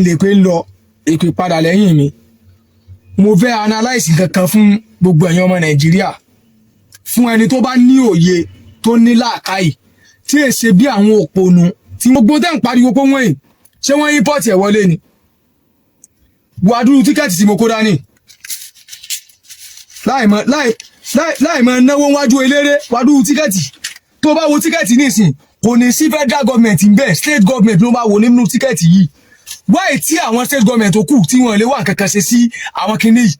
lè pé lọ èpè padà lẹ́yìn mi mo fẹ́ analyse kankan fún gbogbo ẹ̀yin ọmọ Nàìjíríà fún ẹni tó bá ní òye tó ní làákàyè tí è ṣe bí àwọn òpònú tí gbogbo tẹ́ ń pariwo pé wọ́n yìí ṣé wọ́n import ẹ̀ wọlé ni wàdúrú tíkẹ́ẹ̀tì tí mo kó dání láì mọ náwó wájú eléré wàdúrú tíkẹ́ẹ̀tì tó bá wo tíkẹ́ẹ̀tì nísìn kò ní sí federal government ń bẹ state government ló bá wò nínú tíkẹ́ẹ̀tì yìí wáyé tí àwọn state government tó kù tí wọ́n lè wà kankan ṣe sí àwọn kinní yìí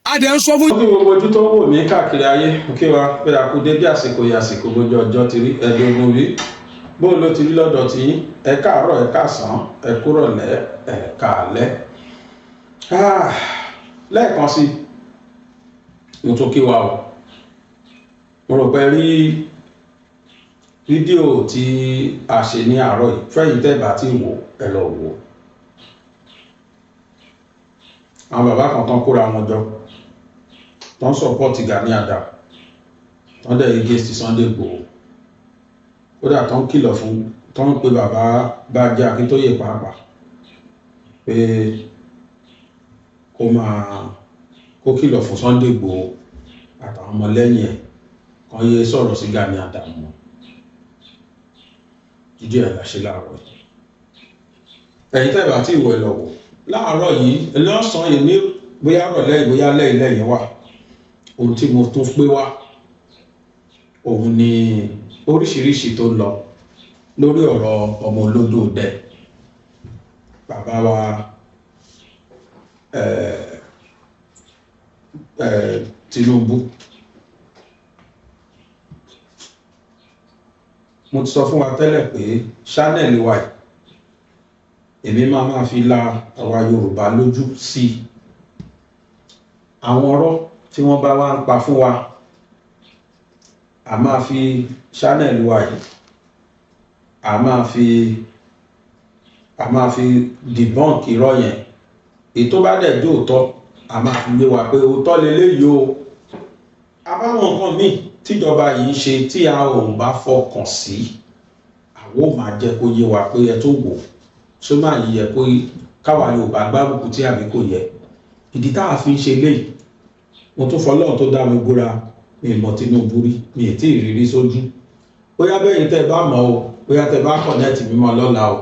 adẹ ń sọ fún. ó ní gbogbo ojú tó wò mí káàkiri ayé kí wa pé a kú débi àsìkò yìí àsìkò gbogbo ọjọ́ ti rí ẹ̀ẹ́dógún rí bó ló ti rí lọ́dọ̀ tí ẹ káàárọ̀ ẹ káàsán ẹ kúrọ̀lẹ́ ẹ káalẹ́. lẹ́ẹ̀kan sí mo tún kí wa o mo rò pé rí fídíò tí a ṣe ní àárọ̀ yìí fẹ́yìn tẹ́bà tí wò ẹ lọ wò àwọn bàbá kan tán kóra wọn jọ tán sọpọ́ọ̀tì Gani Adams tán dẹ̀ against Sunday Igboho kódà tán kìlọ̀ fún tán pé bàbá Bánjí Akíntóyè pàápàá pé kó kìlọ̀ fún Sunday Igboho àtàwọn ọmọlẹ́yìn ẹ̀ kan yé sọ̀rọ̀ sí Gani Adams mọ́ ìdí ẹ̀ láṣẹ láàárọ̀ yìí ẹ̀yin tẹ́bà tí ìwọ̀ ẹ̀ lọ wò láàárọ̀ yìí lọ́sàn-án yìí ní bóyá rọ̀lẹ́ ìbóyá lẹ́yìn wà ohun tí mo tún pé wá òun ni oríṣiríṣi tó lọ lórí ọ̀rọ̀ ọmọ olódò dẹ bàbá wa Tinubu. Mo ti sọ fún wa tẹ́lẹ̀ pé channel wa èmi máa fi la àwa Yorùbá lójú sí àwọn ọ̀rọ̀ tí wọ́n bá wá ń pa fún wa a máa fi channel wa yìí a máa fi debunk irọ́ yẹn èyí tó bá dẹ̀ jó òótọ́ a máa fi lé wa pé òótọ́ leléyìí o àbáwọn nǹkan míì tíjọba yìí ṣe tí a ò bá fọkàn sí àwọn ò máa jẹ́ kó yé wa pé ẹ tó wò ṣó máa yí yẹ kó káwa Yorùbá gbárùkù tí àbí kò yẹ ìdí táwa fi ń ṣe léyìí mo tún fọlọ́run tó dá mi búra mi mọ̀ Tinubu rí mi ì tí ì rírí sójú bóyá bẹ́yìn tẹ́ bá mọ̀ o bóyá tẹ́ bá kọ̀nẹ́ẹ̀tì mímọ́ lọ́la o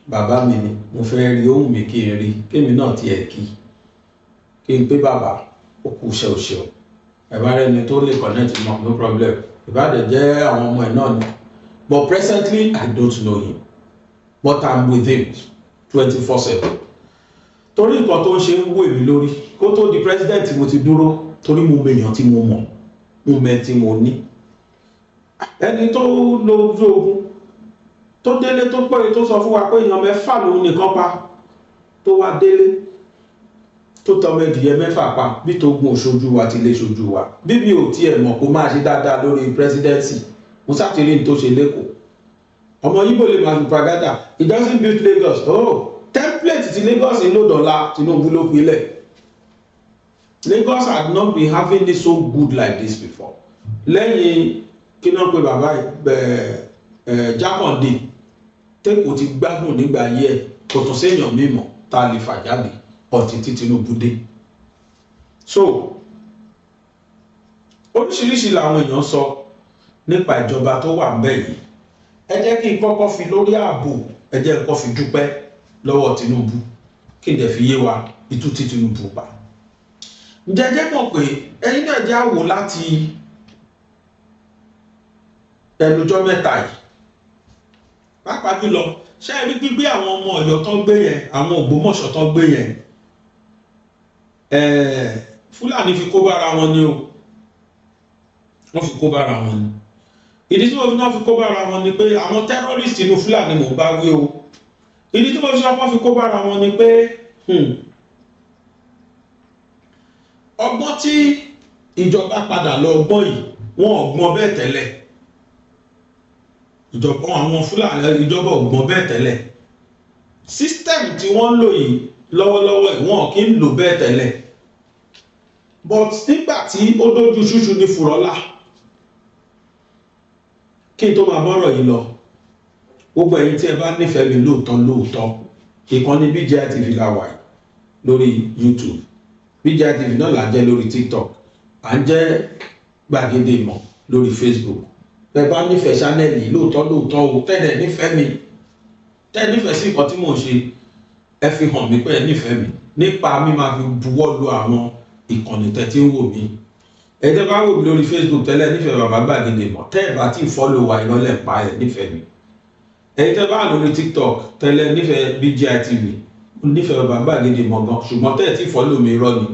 bàbá mi ni mo fẹ́ rí ohun mi kí n rí kémi náà tiẹ̀ kí n pé bàbá ó kú iṣẹ́ òṣèlú ẹ̀bá rẹ̀ ni tó lè kọ̀nẹ́ẹ̀tì mọ́ no problem ìbádẹ́ jẹ́ àwọn ọmọ ẹ̀ náà ni but presently I don't know him but I'm with him 24/7 torí nǹkan tó ń ṣe ń wò mí lórí kó tó di president mo ti dúró torí mo mèèyàn tí mo mọ̀ mo mẹ́ tí mo ní ẹni tó lójú ogun tó délé tó pẹ́ tó sọ fún wa pé èèyàn mẹ́fà lòun nìkan pa tó wá délé tó tọmọ ẹdìyẹ mẹ́fà pa bí tó gun òṣojú wa ti lè ṣojú wa bíbí ò tiẹ̀ mọ̀ kó máa ṣe dáadáa lórí presidency mo sátìrí tó ṣe lẹ́kọ̀ọ́ ọmọ Yíbò lè máa fi propaganda it doesn't build Lagos template ti Lagos ń lò dọ̀la Tinubu ló pilẹ̀ Lagos had not been having it so good like this before lẹ́yìn kí náà pé bàbá Jákàndé tẹ́kọ̀ọ́ ti gbádùn nígbà ayé ẹ̀ kò tún séèyàn mímọ̀ tá a lè fà jáde ọ̀tí tí Tinubu dé so oríṣiríṣi làwọn èèyàn sọ nípa ìjọba tó wà ń bẹ̀ yìí ẹ jẹ́ kí n kọ́kọ́ fi lórí ààbò ẹ jẹ́ kọ́kọ́ fi dúpẹ́ lọ́wọ́ Tinubu kí n dẹ̀ fi yé wa itú tí Tinubu pa jẹ́jẹ́ mọ̀ pé ẹ̀yin náà jẹ́ àwò láti ẹnujọ́ mẹ́ta yìí pàápàá jùlọ ṣé ẹ rí gbígbé àwọn ọmọ Ọ̀yọ́ tó gbé yẹn àwọn Ògbómọ̀ṣọ́ tó gbé yẹn Fúlàní fi kó bára wọn ni o wọ́n fi kó bára wọn ni ìdí tí wọ́n fi náà fi kó bára wọn ni pé àwọn terrorist inú Fúlàní mò ń bá wí o ìdí tí wọ́n fi kó bára wọn ni pé ọgbọ́n tí ìjọba padà lọ ọgbọ́n yìí wọ́n ọgbọ́n bẹ́ẹ̀ tẹ́lẹ̀ ìjọba àwọn Fúlàní ìjọba ọgbọ́n bẹ́ẹ̀ tẹ́lẹ̀ system tí wọ́n ń lò yìí lọ́wọ́lọ́wọ́ ìwọ̀n kì í lò bẹ́ẹ̀ tẹ́lẹ̀ but nígbà tí ó dójú ṣúṣú ní fùrọ́lá kí n tó máa bọ́rọ̀ yìí lọ gbogbo ẹ̀yin tí ẹ bá nífẹ̀ẹ́ mi lóòótọ́ ìkànnì BGI TV la wà lórí YouTube, BGI TV náà là ń jẹ́ lórí TikTok, à ń jẹ́ Gbàgede Ìmọ̀ lórí Facebook. Bẹ́ẹ̀ bá nífẹ̀ẹ́ ṣánẹ́ẹ̀lì lóòótọ́ o, tẹ́lẹ̀ nífẹ̀ẹ́ mi, tẹ́lẹ̀ nífẹ̀ẹ́ sí nǹkan tí mò ń ṣe, ẹ fi hàn mí pé ẹ nífẹ̀ẹ́ mi nípa mi máa fi buwọ́ lu àwọn ìkànnì tẹ́ tí ń wò mí. Ẹ tẹ́ bá wò mí lórí Facebook tẹ́lẹ̀ nífẹ̀ẹ́ bàbá Gbàgede Ìmọ̀, tẹ́ ẹ bá tí fọ́lò wa ìrọ̀lẹ́ pa ẹ nífẹ̀ẹ́ mi. Ẹ tẹ́ bá lórí TikTok tẹ́lẹ̀ nífẹ̀ẹ́ BGI TV, nífẹ̀ẹ́ bàbá Gbàgede Ìmọ̀ gan, ṣùgbọ́n tẹ́ ẹ tí fọ́lò mi irọ́ ni.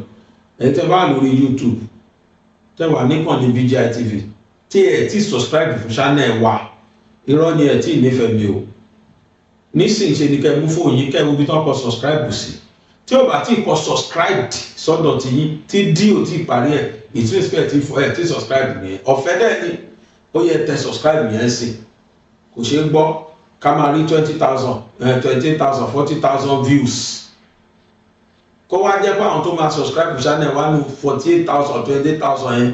Ẹ tẹ́ bá lórí YouTube tẹ́ wà níkànnì BGI TV tí ẹ tí subscribe fún channel wa, irọ́ ni ẹ tí nífẹ̀ẹ́ mi o. Nísìnyí ṣe ni kẹ́ mú fóònù yín kẹ́ wo bí tán kọ subscribe sí. Tí ó bá tí kọ subscribed sọ́dọ̀ tí yín tí dí ò tí parí ẹ̀, ìtúrẹ́sìpẹ̀ tí fọ ẹ̀ tí subscribe yẹn ọ̀fẹ́ dẹ̀ ni ó yẹ tẹ subscribe yẹn sí. Kò ṣeé gbọ́ ká máa rí 20,000 20,000 40,000 views. Kó wá jẹ́ pé àwọn tó máa subscribe channel wa ní 48,000 28,000 yẹn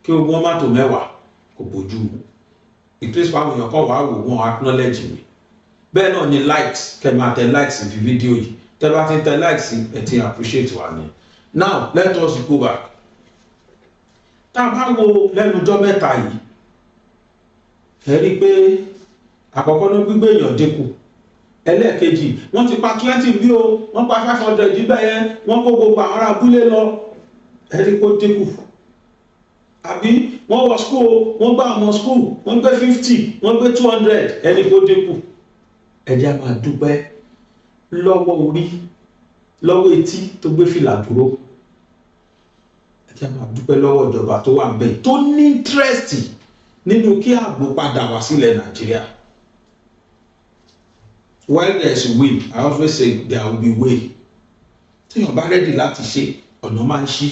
kí wọ́n má tó mẹ́wàá, kò bójú mu. Ìtúrẹ́sìpẹ̀ àwọn èèyàn kan wà wò wọ́n acknowledge mi. Bẹ́ẹ̀ náà ni likes, kẹ́ máa tẹ likes fi fídíò yìí. Tẹ́ bá ti tẹ likes ẹ ti appreciate wa ni. Now let us go back. Tá a bá wo lẹ́nu ọjọ́ mẹ́ta yìí, ẹ rí i pé àkọ́kọ́ ló gbígbé èèyàn dínkù. Ẹlẹ́ẹ̀kejì, wọ́n ti pa 20 bí o, wọ́n pa 500 níbẹ̀ yẹn, wọ́n kó gbogbo àwọn ará abúlé lọ. Ẹ rí i pé ó dínkù. Àbí wọ́n wọ school, wọ́n gbá ọmọ school, wọ́n gbé 50, wọ́n gbé 200, ẹ rí i pé ó dínkù. Ẹ jẹ́ á máa dúpẹ́ lọ́wọ́ orí, lọ́wọ́ etí tó gbé fìlà dúró. Ẹ jẹ́ á máa dúpẹ́ lọ́wọ́ ìjọba tó wà ńbẹ̀ tó ní interest nínú kí ààbò padà wá sílẹ̀ Nàìjíríà. While there is will, I always say there will be way. Tí èèyàn bá rẹ́dì láti ṣe, ọ̀nà máa ń ṣí.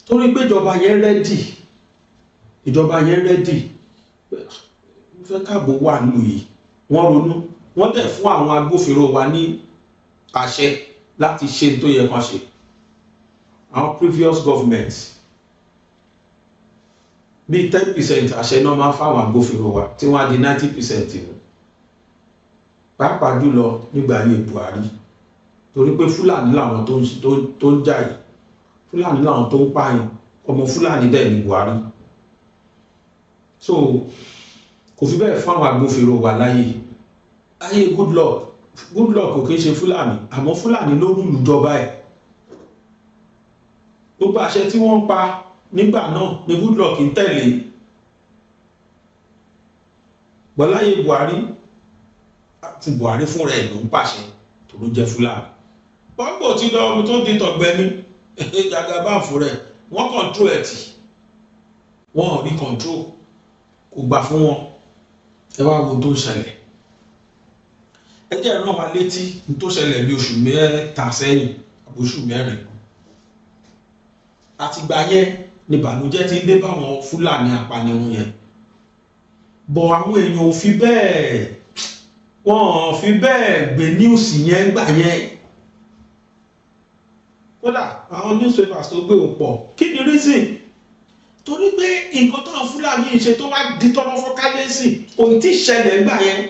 Torí pé ìjọba yẹn rẹ́dì, mo fẹ́ káàbò wà nínú yìí. Wọ́n ronú, wọ́n dẹ̀ fún àwọn agbófinró wa ní àṣẹ láti ṣe tó yẹ kán ṣe. Àwọn previous governments bí 10% àṣẹ náà máa fáwọn agbófinró wa tí wọ́n á di 90% nù. Pàápàá jùlọ nígbà ayé Buhari, torí pé Fúlàní làwọn tó ń jà yìí, Fúlàní làwọn tó ń pààyàn, ọmọ Fúlàní dẹ̀ ní Buhari. So kò fi bẹ́ẹ̀ fún àwọn agbófinró wa láyé Goodluck kò kí ń ṣe Fúlàní, àmọ́ Fúlàní ló rúlù jọba ẹ̀. Gbogbo àṣẹ tí wọ́n ń pa nígbà náà ni Goodluck ń tẹ̀lé. Bọ́láyé Buhari àti Buhari fúnra ẹ̀ ló ń pàṣẹ tó ló jẹ́ Fúlàní. Pọ́pọ̀ tí lọ ọmọ tó di tọ̀gbẹ́ni Jagaban fúnra ẹ̀ wọ́n control ẹ̀ tì, wọ́n ò rí control, kò gbà fún wọn. Ẹ wá wo tó ń ṣẹlẹ̀. Ẹ jẹ́ rán wa létí tó ṣẹlẹ̀ bí oṣù mẹ́ta sẹ́yìn àbí oṣù mẹ́rin. Àtìgbà yẹn ni ìbànújẹ́ ti ń dé báwọn Fúlàní apanirun yẹn. Bọ̀ àwọn èèyàn ò fi bẹ́ẹ̀, wọ́n ò fi bẹ́ẹ̀ gbé news yẹn gbà yẹn. Kódà àwọn newspapers tó gbé òpọ̀, kí ni reason? Torí pé nǹkan tó àwọn Fúlàní ṣe tó wá di tọ́lọ́ fún kábíyèsí kò tí ì ṣẹlẹ̀ gbà yẹn.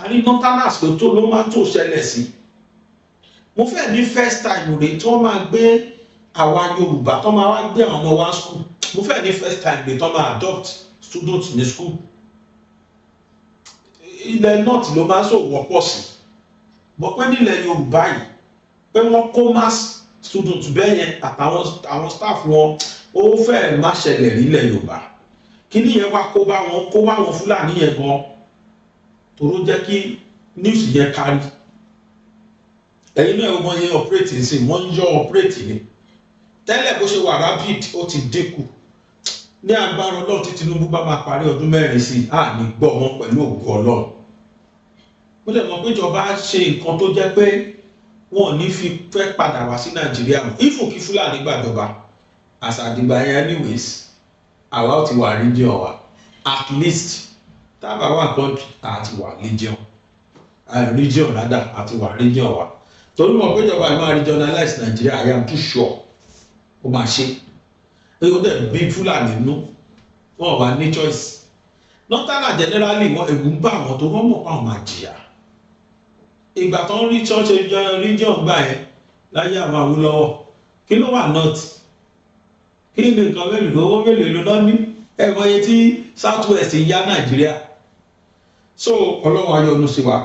Àrí northerners ló máa tó ṣẹlẹ̀ sí. Mo fẹ́ ní first time rèé tí wọ́n máa gbé àwa Yorùbá tó máa wá gbé àwọn ọmọ wa school. Mo fẹ́ ní first time rèé tó máa adopt students ní school. Ilẹ̀ north ló máa ń sọ wọ́pọ̀ sí. Bọ́ pé nílẹ̀ Yorùbá yìí pé wọ́n kó mass students bẹ́ẹ̀ yẹn àtàwọn staff wọn ó fẹ́ má ṣẹlẹ̀ nílẹ̀ Yorùbá. Kí ni yẹn wá kó bá wọn Fúlàní yẹn gan tòró jẹ́ kí news yẹn kárí. Ẹ̀yin náà wọ́n yẹn operate sí, wọ́n ń yọ operate ni. Tẹ́lẹ̀ bó ṣe wà rapid ó ti dínkù. Ní agbára Ọlọ́run tí Tinubu bá máa parí ọdún 4 sí, à ní gbọ́ wọn pẹ̀lú ògo Ọlọ́run. Mo lè mọ̀ pé ìjọba ṣe nǹkan tó jẹ́ pé wọn ò ní fi fẹ́ padà wá sí Nàìjíríà mọ́. Ifo kí Fúlàní gbàjọba as àdìgbà yẹn anyways, àwa ò ti wà region wa at least tábà wà country àti wà region rather àti wà region wa. Torí mọ̀ pé ìjọba yìí máa regionalize Nàìjíríà, I am too sure ó máa ṣe. Ó dẹ̀ bí Fúlàní nú, wọn wà ní choice. Northern generally wọn ẹ̀rù ń bá àwọn tó wọ́n mọ̀ pé àwọn máa jìyà. ìgbà tó ń rí church region gbà yẹn láyé àwọn Awólọ́wọ̀ kí ló wà north kí ni nǹkan mélòó owó mélòó ló ní ẹ̀mọ́ yẹn tí south west yá Nàìjíríà. So Ọlọ́run ayọ́nu sí wa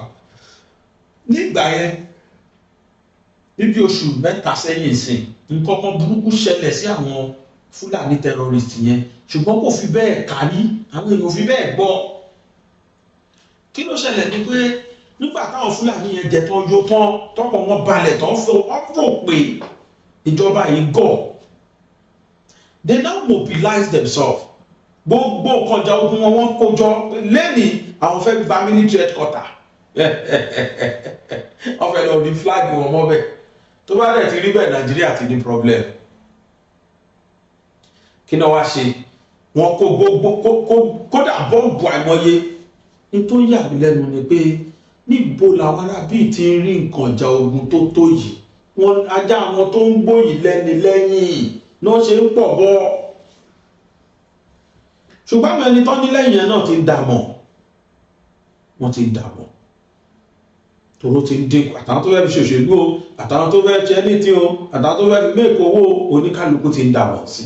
nígbà yẹn níbi oṣù mẹ́ta sẹ́yìn sìn nǹkan kan burúkú ṣẹlẹ̀ sí àwọn Fúlàní terrorist yẹn ṣùgbọ́n kò fi bẹ́ẹ̀ kárí àwọn èèyàn ò fi bẹ́ẹ̀ gbọ́. Kí ló ṣẹlẹ̀ ni pé nígbà táwọn Fúlàní yẹn jẹ tán yó tán tọkọ wọn balẹ̀ tán fò pé ìjọba yìí gọ̀, they now mobilize themselves. Gbogbo kọjá ogun wọn wọ́n kó jọ lẹ́nìí àwọn fẹ́ gba military headquarter wọ́n fẹ́ lọ ní flag wọn mọ́ bẹ́ẹ̀. Tó bá dẹ̀ ti rí bẹ́ẹ̀ Nàìjíríà ti ní problem. Kí ni wọ́n ṣe? Wọ́n kó gbogbo kódà bọ́ǹbù àìmọye. Ní tó yà mí lẹ́nu ni pé níbo làwọn arábí ti ń rí nǹkan ìjà ogun tó tó yìí? Wọ́n ajá àwọn tó ń gbóyìí lẹ́ni lẹ́yìn náà ṣe ń pọ̀ bọ́. Ṣùgbọ́n àwọn ẹni tó ní lẹ́yìn yẹn náà ti ń dààmú. Wọ́n ti ń dààmú. Tòró ti ń dínkù àtàwọn tó fẹ́ fi ṣòṣèlú o àtàwọn tó fẹ́ jẹ́ ní tí o àtàwọn tó fẹ́ fi mẹ́kọ̀ọ́ owó oníkálukú ti ń dààmú sí.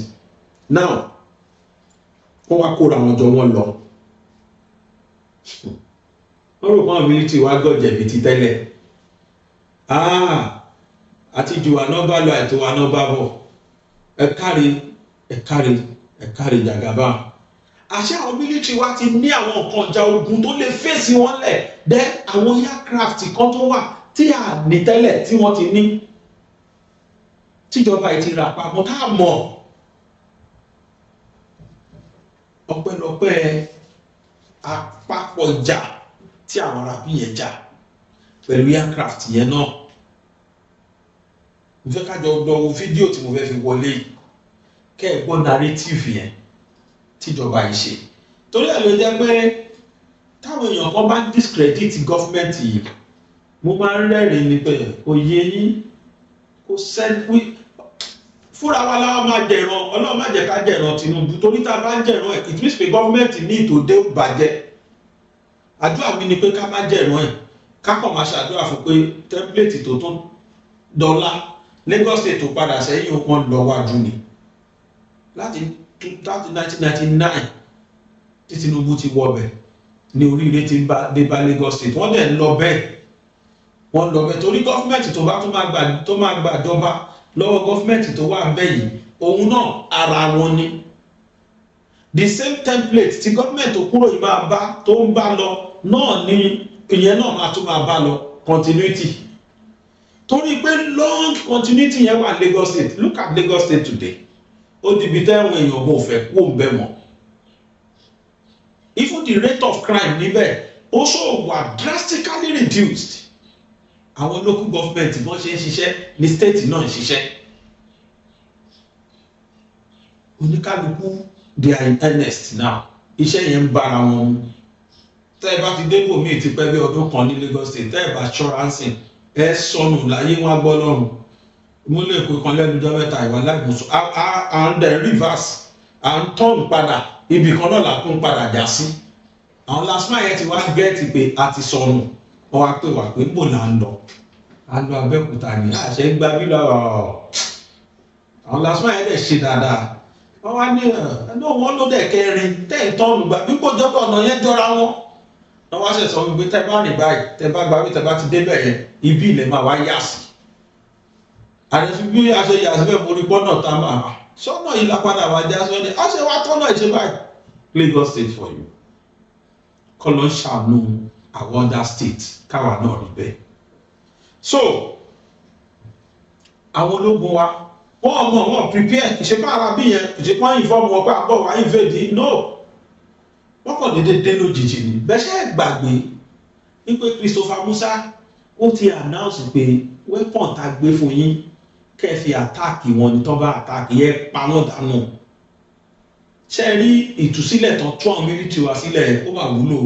Now wọ́n wá kóra wọn jọ wọ́n lọ. Wọ́n rò pọ́n military wá gọ̀jẹ̀ bí ti tẹ́lẹ̀. Àti jù wà náà bá lọ àìtó wà náà bá bọ̀. Ẹ kárí Jàgàbá. Àṣẹ àwọn military wá ti ní àwọn nǹkan ìjà ogun tó lè fèsì wọn lẹ̀ dẹ́ àwọn aircraft kan tó wà tí a ní tẹ́lẹ̀ tí wọ́n ti ní. Tíjọba ìtì rà pamọ́ tá a mọ̀. Ọpẹ́lọpẹ́ àpapọ̀ ìjà tí àwọn arábí yẹn jà pẹ̀lú aircraft yẹn náà. Mo fẹ́ kájọ lọ wo fídíò tí mo fẹ́ fi wọlé yìí kẹ́ ẹ gbọ́ narrative yẹn tíjọba yìí ṣe. Torí ẹ̀ ló jẹ́ pé táwọn èèyàn kan bá discredit gọ́fìmẹ̀ntì yìí mo máa ń rẹ́rìn ní pé òye yín kò sẹ́ni fúnra wa láwọn máa jẹ̀ràn Ọlọ́run má jẹ́ ká jẹ̀ràn Tinubu torí tá a bá ń jẹ̀ràn ẹ̀ it means pé gọ́fìmẹ̀ntì ní ìtòdé bàjẹ́. Àdúrà mi ni pé ká má jẹ̀ràn ẹ̀ ká kàn máa ṣàdúrà fún pé tẹ́ḿpìlẹ̀tì tó tún dọ́là Lagos State tó padà sẹ́yìn wọn lọ wájú ni láti 1999 tí Tinubu ti wọ bẹ̀ ní oríire ti dé bá Lagos State wọ́n dẹ̀ ń lọ bẹ́ẹ̀ torí gọ́fìmẹ̀ntì tó bá tó máa gbàjọba lọ́wọ́ gọ́fìmẹ̀ntì tó wà bẹ́ẹ̀ yìí òun náà ara wọn ni the same template tí gọ́fìmẹ̀ntì tó kúrò yìí máa bá tó ń bá lọ náà ni ìyẹn náà máa tún máa bá lọ continuity torí pé long continuity yẹn wà Lagos State. Look at Lagos State today ó dìbí tẹ́wọ̀n èèyàn bò fẹ́ kó ń bẹ́ mọ́. Even the rate of crime níbẹ̀ also were drastically reduced. Àwọn local government wọ́n ṣe ń ṣiṣẹ́ ní state náà ń ṣiṣẹ́. Oníkálukú they are in earnest now. Iṣẹ́ yẹn ń bára wọn mu. Tẹ́ ẹ bá ti dé bòmíì ti pẹ́ bí ọdún kan ní Lagos State tẹ́ ẹ bá ṣọ́ra ń sìn ẹ sọnù láyé wọn gbọ́ lọ́rùn. Mo lè pè kan lẹ́nu ọjọ́ mẹ́ta ìwà láìpẹ́ à ń dẹ̀ reverse à ń turn padà ibì kan náà là ń padà já sí. Àwọn lasma yẹn ti wá gẹ́ẹ̀tì pé a ti sọnù wọ́n wá pè wá pé bò là ń lọ Abẹ́òkúta ní àṣẹ gbá bí lọ́rọ̀. Àwọn lasma yẹn dẹ̀ ṣe dáadáa wọ́n wá ní ẹ̀ẹ́dọ́ wọn ló dẹ̀ kẹrin tẹ́ ń tọ́nù gbà bí kò jọ́pọ̀ ọ̀nà yẹn jọra wọn. Wọ́n wá ṣẹ̀ sọ wípé tẹ́ bá rìn báyìí tẹ́ bá gbà bí tẹ́ bá ti débẹ̀ yẹn ibi ilẹ̀ máa wá yà sí. Àdẹ̀sí bí a ṣe yà síbẹ̀ mo rí gbọ́nà tá a máa sọ́nà yìí lápadà wá já sọ́ni a ṣe wá tọ́nà ìṣe báyìí. Lagos State for you. Kọ́ ló ń ṣàánú àwọn other states káwa náà rí bẹ́ẹ̀. So àwọn ológun wa wọ́n prepare ìṣepá ara bí yẹn ìṣepá inform wọn pé àbọ̀ wá invade no wọ́n kàn déédéé dé lójijì ni bẹ́sẹ̀ gbàgbé wípé Christopher Musa ó ti announce pé weapon tá a gbé fún yín kẹ́ẹ̀fì àtáàkì wọn ni tán bá àtáàkì yẹ pa wọ́n dànù ṣe rí ìtúsílẹ̀ tán tún àwọn military wa sílẹ̀ ó wà wúlò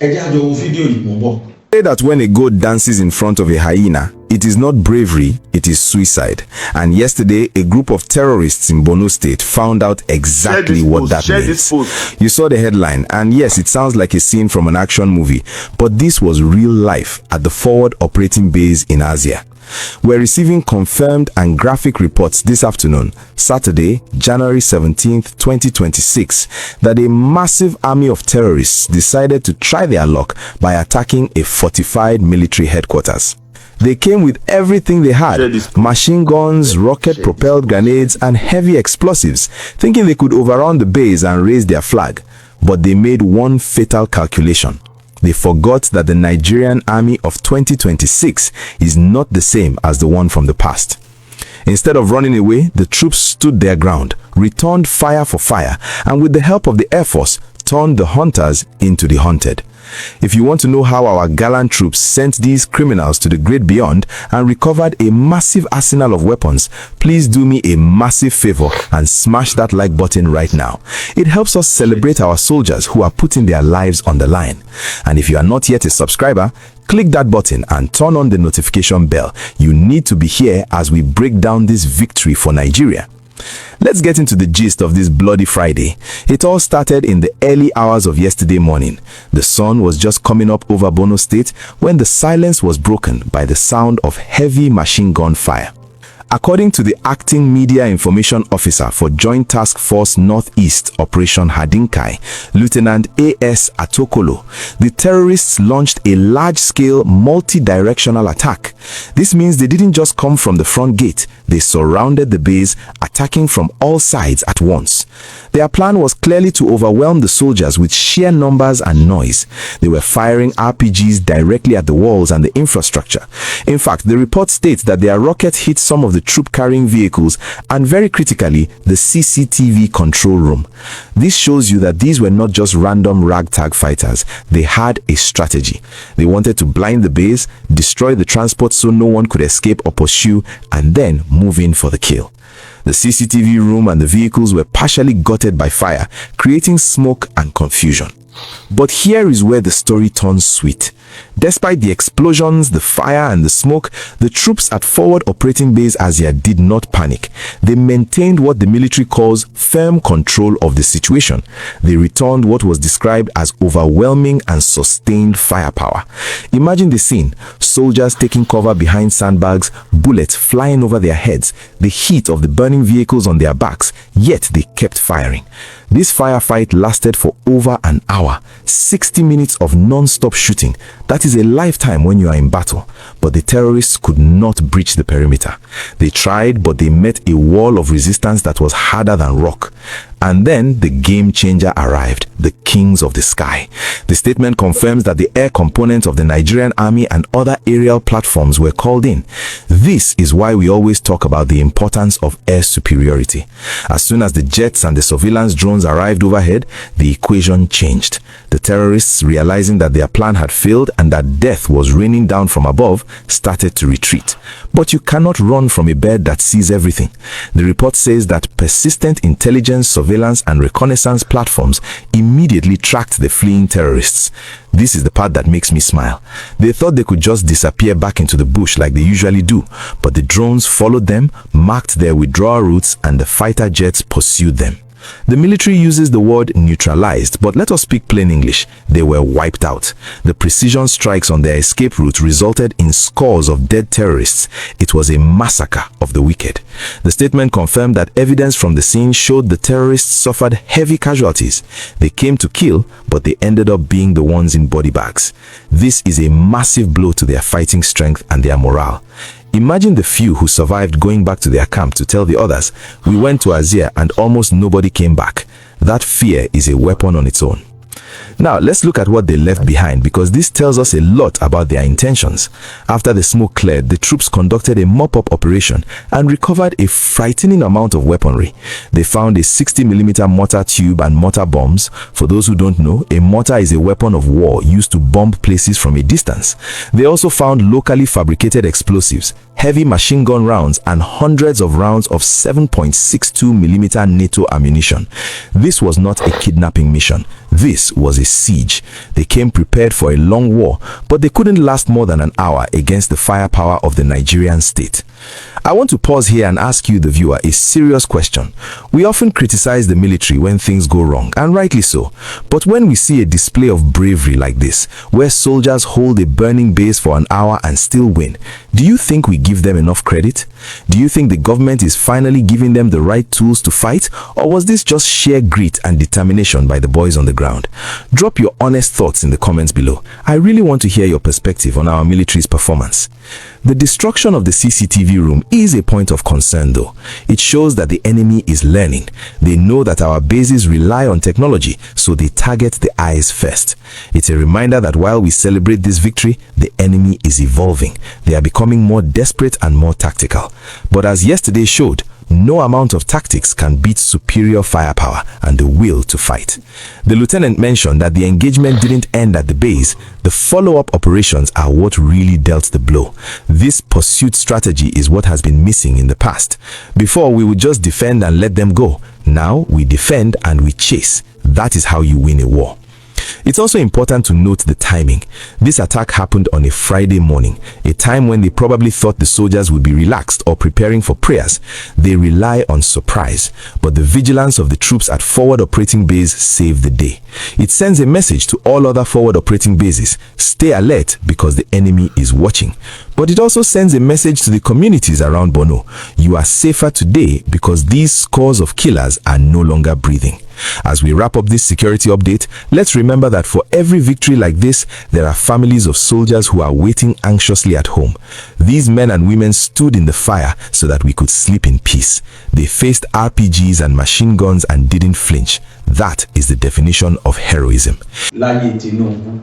ẹjẹ́ àjọ wo fídíò yìí mọ́ bọ̀. Say that when a goat dances in front of a hyena, It is not bravery, it is suicide. And yesterday, a group of terrorists in Borno State found out exactly what that means. You saw the headline, and yes, it sounds like a scene from an action movie, but this was real life at the forward operating base in Asia. We're receiving confirmed and graphic reports this afternoon, Saturday, January 17th, 2026, that a massive army of terrorists decided to try their luck by attacking a fortified military headquarters. They came with everything they had: machine guns, rocket-propelled grenades, and heavy explosives, thinking they could overrun the base and raise their flag. But they made one fatal calculation. They forgot that the Nigerian army of 2026 is not the same as the one from the past. Instead of running away, the troops stood their ground, returned fire for fire, and with the help of the Air Force, turned the hunters into the hunted. If you want to know how our gallant troops sent these criminals to the great beyond and recovered a massive arsenal of weapons, please do me a massive favor and smash that like button right now. It helps us celebrate our soldiers who are putting their lives on the line. And if you are not yet a subscriber, click that button and turn on the notification bell. You need to be here as we break down this victory for Nigeria. Let's get into the gist of this bloody Friday. It all started in the early hours of yesterday morning. The sun was just coming up over Borno State when the silence was broken by the sound of heavy machine gun fire. According to the acting media information officer for Joint Task Force Northeast Operation Hadinkai, Lieutenant A.S. Atokolo, the terrorists launched a large-scale multi-directional attack. This means they didn't just come from the front gate, they surrounded the base, attacking from all sides at once. Their plan was clearly to overwhelm the soldiers with sheer numbers and noise. They were firing RPGs directly at the walls and the infrastructure. In fact, the report states that their rockets hit some of the troop-carrying vehicles and, very critically, the CCTV control room. This shows you that these were not just random ragtag fighters. They had a strategy. They wanted to blind the base, destroy the transport so no one could escape or pursue, and then move in for the kill. The CCTV room and the vehicles were partially gutted by fire, creating smoke and confusion. But here is where the story turns sweet. Despite the explosions, the fire and the smoke, the troops at Forward Operating Base Asia did not panic. They maintained what the military calls firm control of the situation. They returned what was described as overwhelming and sustained firepower. Imagine the scene: soldiers taking cover behind sandbags, bullets flying over their heads, the heat of the burning vehicles on their backs, yet they kept firing. This firefight lasted for over an hour, 60 minutes of non-stop shooting. That is a lifetime when you are in battle. But the terrorists could not breach the perimeter. They tried, but they met a wall of resistance that was harder than rock. And then the game changer arrived, the kings of the sky. The statement confirms that the air component of the Nigerian army and other aerial platforms were called in. This is why we always talk about the importance of air superiority. As soon as the jets and the surveillance drones arrived overhead, the equation changed. The terrorists, realizing that their plan had failed and that death was raining down from above, started to retreat. But you cannot run from a bird that sees everything. The report says that persistent intelligence, surveillance, and reconnaissance platforms immediately tracked the fleeing terrorists. This is the part that makes me smile. They thought they could just disappear back into the bush like they usually do, but the drones followed them, marked their withdrawal routes, and the fighter jets pursued them. The military uses the word neutralized, but let us speak plain English. They were wiped out. The precision strikes on their escape route resulted in scores of dead terrorists. It was a massacre of the wicked. The statement confirmed that evidence from the scene showed the terrorists suffered heavy casualties. They came to kill, but they ended up being the ones in body bags. This is a massive blow to their fighting strength and their morale. Imagine the few who survived going back to their camp to tell the others, "We went to Azia and almost nobody came back." That fear is a weapon on its own. Now, let's look at what they left behind, because this tells us a lot about their intentions. After the smoke cleared, the troops conducted a mop-up operation and recovered a frightening amount of weaponry. They found a 60mm mortar tube and mortar bombs. For those who don't know, a mortar is a weapon of war used to bomb places from a distance. They also found locally fabricated explosives, heavy machine gun rounds, and hundreds of rounds of 7.62mm NATO ammunition. This was not a kidnapping mission. This was a siege. They came prepared for a long war, but they couldn't last more than an hour against the firepower of the Nigerian state. I want to pause here and ask you, the viewer, a serious question. We often criticize the military when things go wrong, and rightly so. But when we see a display of bravery like this, where soldiers hold a burning base for an hour and still win, do you think we give them enough credit? Do you think the government is finally giving them the right tools to fight, or was this just sheer grit and determination by the boys on the ground? Drop your honest thoughts in the comments below. I really want to hear your perspective on our military's performance. The destruction of the CCTV room is a point of concern though. It shows that the enemy is learning. They know that our bases rely on technology, so they target the eyes first. It's a reminder that while we celebrate this victory, the enemy is evolving. They are becoming more desperate and more tactical. But as yesterday showed, no amount of tactics can beat superior firepower and the will to fight. The lieutenant mentioned that the engagement didn't end at the base. The follow-up operations are what really dealt the blow. This pursuit strategy is what has been missing in the past. Before, we would just defend and let them go. Now, we defend and we chase. That is how you win a war. It's also important to note the timing. This attack happened on a Friday morning, a time when they probably thought the soldiers would be relaxed or preparing for prayers. They rely on surprise, but the vigilance of the troops at forward operating base saved the day. It sends a message to all other forward operating bases: stay alert because the enemy is watching. But it also sends a message to the communities around Borno: you are safer today because these scores of killers are no longer breathing. As we wrap up this security update, let's remember that for every victory like this, there are families of soldiers who are waiting anxiously at home. These men and women stood in the fire so that we could sleep in peace. They faced RPGs and machine guns and didn't flinch. That is the definition of heroism. Láyé Tinubu,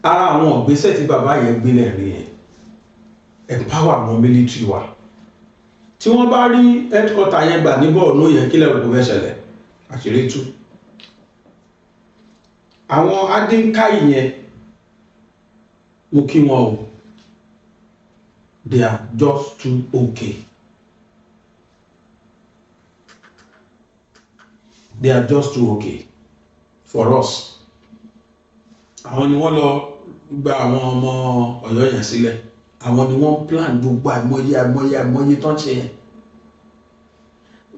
ara àwọn ìgbésẹ̀ tí bàbá yẹn gbé lẹ́rìí yẹn, empower àwọn military wa. Tí wọ́n bá rí headquarter yẹn gbà ní Borno yẹn, kí lẹ́rù kò fẹ́ ṣẹlẹ̀, àṣírí tú. Àwọn Adinkai yẹn, mo kí wọn o, they are just too okay. They are just too okay for us. Àwọn ni wọ́n lọ gba àwọn ọmọ Ọ̀yọ́ yẹn sílẹ̀. Àwọn ni wọ́n plan gbogbo àìmọye tó ń ṣe yẹn.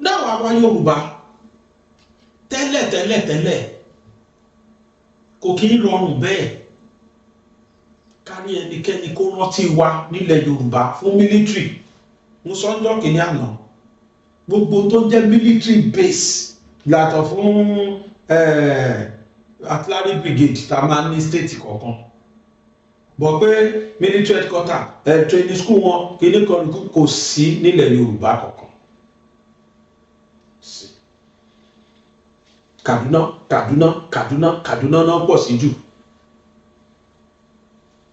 Náà àwọn Yorùbá tẹ́lẹ̀ kò kí ń rọrùn bẹ́ẹ̀ kárí ẹnikẹ́ni kó rántí wa nílẹ̀ Yorùbá fún military. Mo sọ ọjọ́ kìíní àná, gbogbo tó jẹ́ military base yàtọ̀ fún artillery brigade tá a máa ní state kọ̀ọ̀kan, bọ̀ pé military headquarter training school wọn kìíní kan kò sí nílẹ̀ Yorùbá kọ̀ọ̀kan. Kaduna náà pọ̀ sí jù.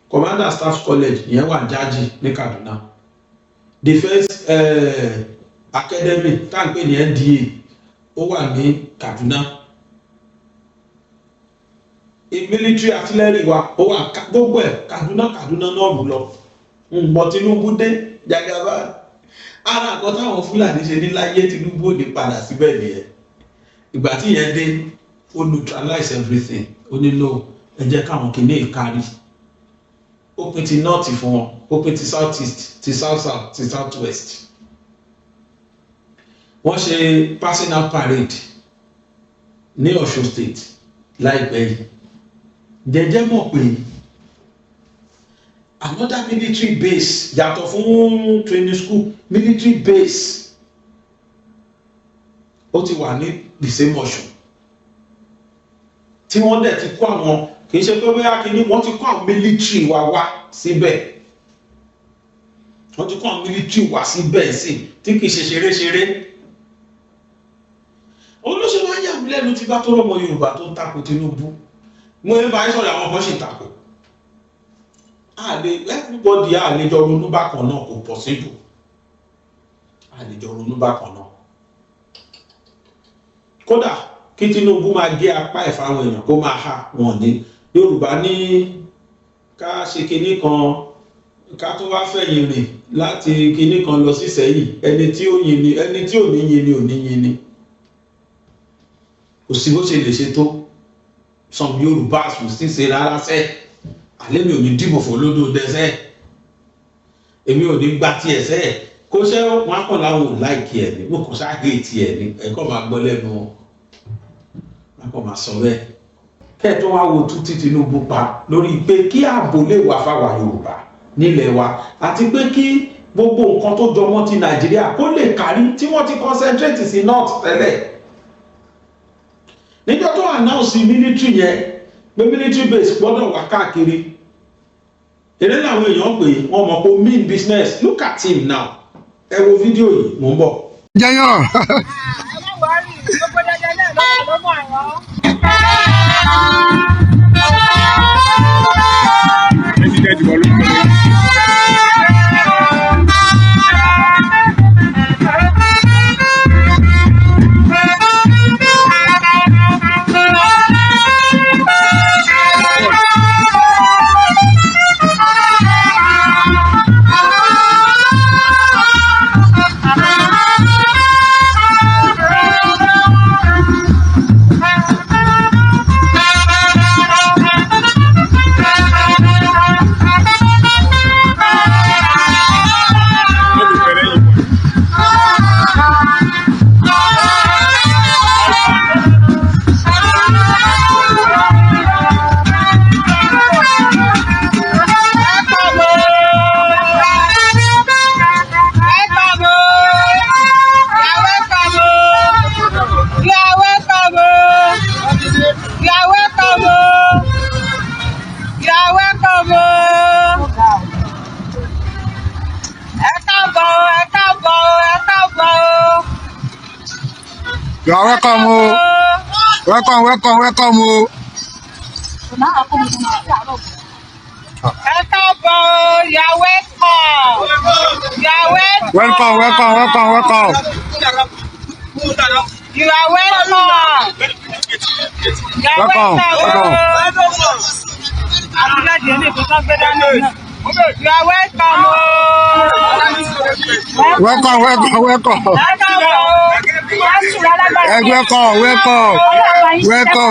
Commander Staff College ìyẹn wà Jaji ní Kaduna. Defense Academy tá à ń pè ní NDA ó wà ní Kaduna. Military artillery wa ó wà gbogbo ẹ̀ Kaduna náà mú lọ. Mọ̀ Tinubu dé Jagaba. Ara àkọ́ táwọn Fúlàní ṣe ní láyé Tinubu ò ní padà síbẹ̀ nìyẹn. Ìgbà tí yẹn dé, ó neutralize everything. Ó nílò ẹ jẹ́ káwọn kìíní ìkárí. Ó pín ti north fún wọn, ó pín ti south east, ti south south, ti south west. Wọ́n ṣe passing out parade ní Ọ̀ṣun state láìpẹ́ yìí. Jẹ́jẹ́ mọ̀ pé another military base yàtọ̀ fún training school, military base ó ti wà ní the same Ọ̀ṣun. Tí wọ́n dẹ̀ ti kó àwọn, kì í ṣe pé bóyá kìíní, wọ́n ti kó àwọn military wa wá síbẹ̀. Wọ́n ti kó àwọn military wá síbẹ̀ sí tí kì í ṣe ṣeré. Olóṣèlú ayé àmúlẹ́nu ti bá tó rọ́mọ Yorùbá tó ń tako Tinubu. Mo ń bá yín sọ̀rọ̀ àwọn kan ṣì tako. Everybody àlejò ronú bákan náà kò possible. Àlejò ronú bákan náà. Kódà kí Tinubu máa gé apá ẹ̀ fáwọn èèyàn kó máa ha wọn ní. Yorùbá ní ká ṣe kinní kan, ká tó wá fẹ̀yìn rìn láti kinní kan lọ sí Ìṣẹ́yìn. Ẹni tí ò ní yin ni ò ní yin ni. kò sí bó ṣe lè ṣe tó some Yorùbá will still say rárá sẹ́ àlẹ́ mi ò ní dìbò fún olódò dẹ́sẹ́ èmi ò ní gbá tiẹ̀ sẹ́ kó ṣe wọn kàn láwọn ò láìkí ẹ̀ ní mo kàn ṣáàgé tiẹ̀ ní ẹ̀kọ́ máa gbọ́ lẹ́nu wọn kàn máa sọ bẹ́ẹ̀ kẹ́ẹ̀tọ́ wá wo tún tí Tinubu pa lórí pé kí ààbò lè wà fáwa Yorùbá nílẹ̀ wa àti pé kí gbogbo nǹkan tó jọmọ́ ti Nàìjíríà kó lè kárí tí wọ́n ti concentrate sí north tẹ́lẹ̀ níjọ́ tó announce military yẹn pé military base gbọ́dọ̀ wà káàkiri èrè làwọn èèyàn pé wọ́n mọ̀ pé mean business look at him now ẹ wo fídíò yìí mò ń bọ̀. jẹyàn. You are welcome, welcome. Welcome. You are welcome. Welcome. You are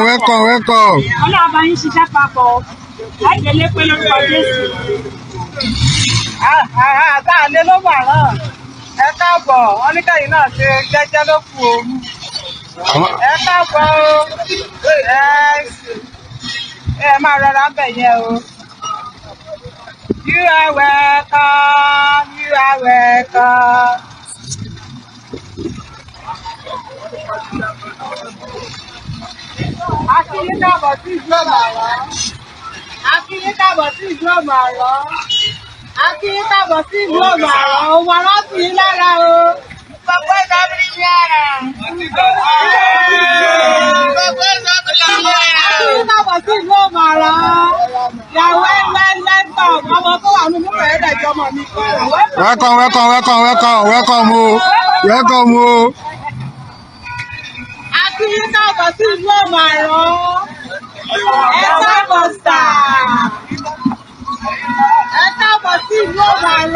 welcome. Welcome. Ọlọ́ọ̀bá yín ṣiṣẹ́ papọ̀. Láìpẹ́lẹ́ pé lórúkọ Jésù. Àtàlẹ́ ló wà náà. Ẹ káàbọ̀, wọ́n ní kẹ́yìn náà ṣe jẹ́jẹ́ ló kù o. Ẹ káàbọ̀ o. Ẹ máa rọra bẹ̀ yẹn o. You are welcome. Akínyín káàbọ̀ sí ìlú Ọ̀màrán. Akínyín káàbọ̀ sí ìlú Ọ̀màrán. Òun ọ̀rọ̀ sí i lára o. Gbogbo ìsọ̀bìrì ní ara. Akínyín káàbọ̀ sí ìlú Ọ̀màrán. Yàwó ẹlẹ́tọ̀ ọmọ tó wà nínú ẹ̀rẹ́ ìjọmọ̀ mi. Welcome. Akínyín káàbọ̀ sí ìlú Ọ̀màrán. Ẹ káàbọ̀ sà. Ẹ káàbọ̀ sí ìlú Ọ̀màrán.